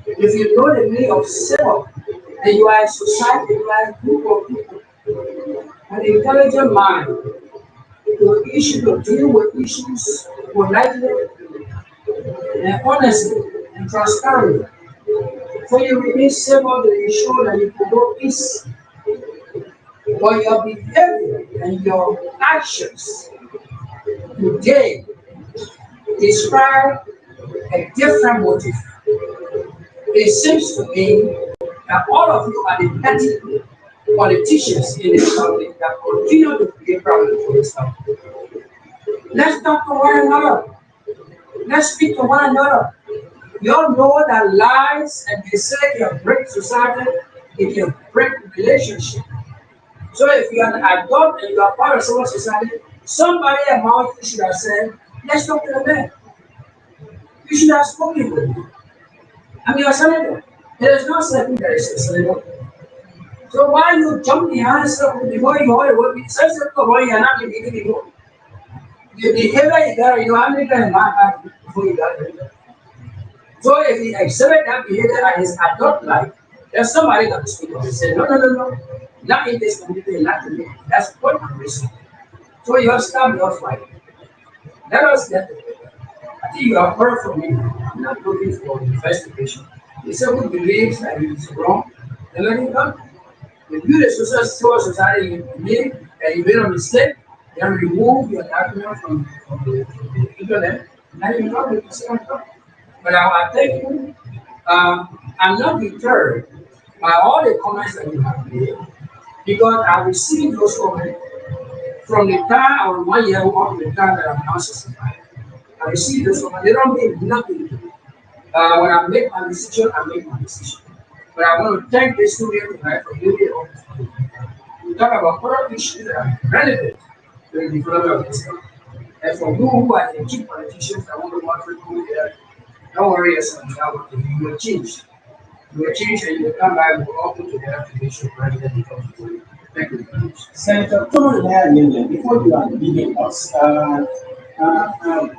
S1: If you know the meaning of civil, then you are a society, you are a group of people, an intelligent mind, to deal with issues politely and honestly and transparently. For you remain civil to ensure that you promote peace. But your behavior and your actions today describe a different motive. It seems to me that all of you are the petty politicians in this country that continue to create problems for this country. Let's talk to one another. Let's speak to one another. You all know that lies and they say can break society, it can break relationship. So if you are an adult and you are part of civil society, somebody among you should have said, let's talk to the man. You should have spoken with him. I'm your senator. There is no second there is a senator. So why you jump behind something before you hold it? What you say something about you are not beginning to go. The behavior you got, you know, how many times back before you got it. So if he exhibit that behavior at his adult life, there's somebody that will speak up and say, no. Not in this community, not in me. That's what I'm missing. So you have stopped your fight. Let us get it. I think you have heard from me. I'm not looking for investigation. If someone believes that he is wrong, then let him go. If you, the civil society, you believe that you made a mistake, then remove your document from the internet, and you know the second time. But I thank you. I'm not deterred by all the comments that you have made because I received those comments from the time I was 1 year old to the time that I'm now 65. I received those comments. They don't mean nothing to me. When I make my decision, I make my decision. But I want to thank the student tonight for giving me the opportunity. We talk about other issues that are relevant to the development of this country. And for you who are the key politicians, I want to want to go there. Don't worry yourself, you will change. You will change and you will come back, we will all put together to make sure president becomes good. Thank you very much.
S2: Senator Thomas Iyaya, before you are leaving us,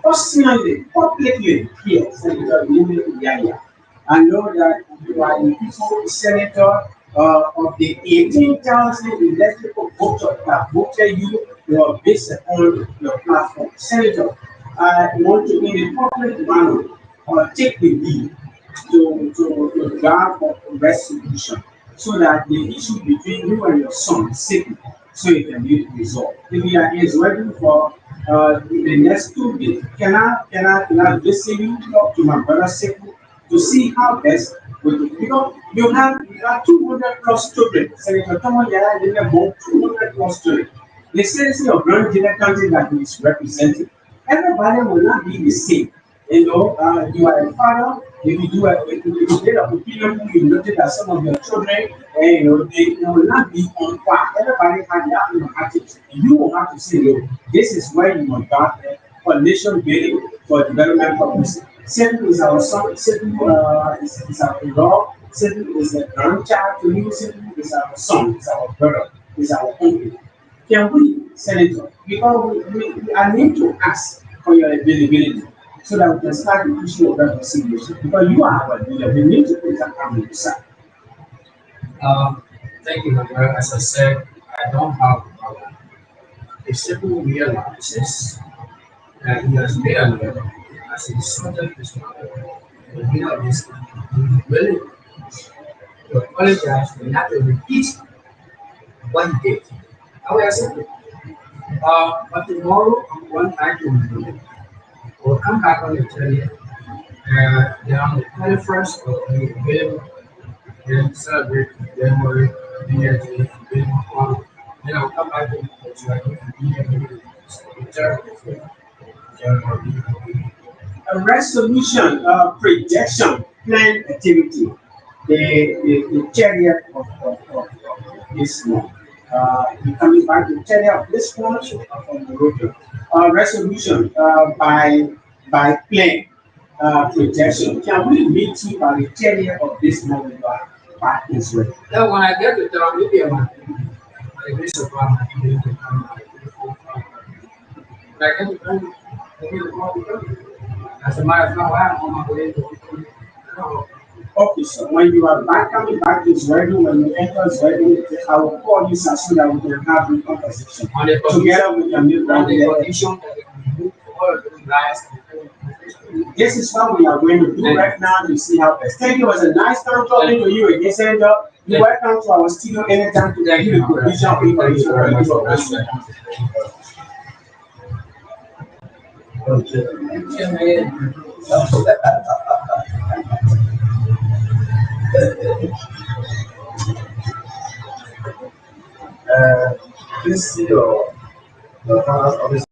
S2: personally, publicly here, Senator Iyaya, I know that you are a peaceful senator of the 18,000 elected voters that voted you, you are based upon your platform. Senator, I want to, in a public manner, take the lead to draft a resolution so that the issue between you and your son is settled so it can be resolved. If you are is ready for the next 2 days, can I listen you talk to my brother Sekou to see how best we do because you have 200 plus children. Senator Tomo Yara did about 200 plus children. The citizen of Grand Junior County that is represented, everybody will not be the same. You are a father. If you do if you get an opinion, you notice that some of your children, they will not be on par. Everybody has their own attitude. You will have to say, no, this is where you want God for nation building, for development purposes. Satan is our son. Satan is our law. Satan is a grandchild to you. Satan is our son. Is our brother. Is our uncle. Can we, Senator, because I need to ask for your availability so that we can start the issue of reconciliation because you are our leader. We need to put that on the side.
S1: Um, Thank you, my brother. As I said, I don't have a problem. If Sekou realizes that he has made an error, as a insulted his mother, the leader of this country, he will be willing to apologize for not to repeat what he did. I will accept it. But tomorrow, I'm going back to Mongolia. We'll come back on the 30th. Then on the 21st, we'll be available and celebrate January, New Year's Day, then then I'll come back to the New Year's Day.
S2: A resolution, projection, plan activity, the chariot of this month. Coming back to the chariot of this month from the road. Resolution by plan projection. Can we meet you by the chariot of this month by Israel?
S1: Now, when I get to town, maybe I'm by the grace of God, I can to come back. When I get to town, maybe I'm going to come. As a matter of fact, I'm on my way to
S2: Okay, so when you are back coming back to Israel, when you enter Israel, I will call you sir, so that we can have a conversation.
S1: on the
S2: Together we can meet
S1: on
S2: right
S1: the
S2: there.
S1: condition that they can remove all of those lies.
S2: This is what we are going to do right now to see how best. Thank you. It was a nice time talking to you again, Senator. You're welcome to our studio anytime to
S1: Thank
S2: give
S1: you,
S2: the provision of
S1: Thank you very much for
S2: information.
S1: listening.
S3: Please see your father's office.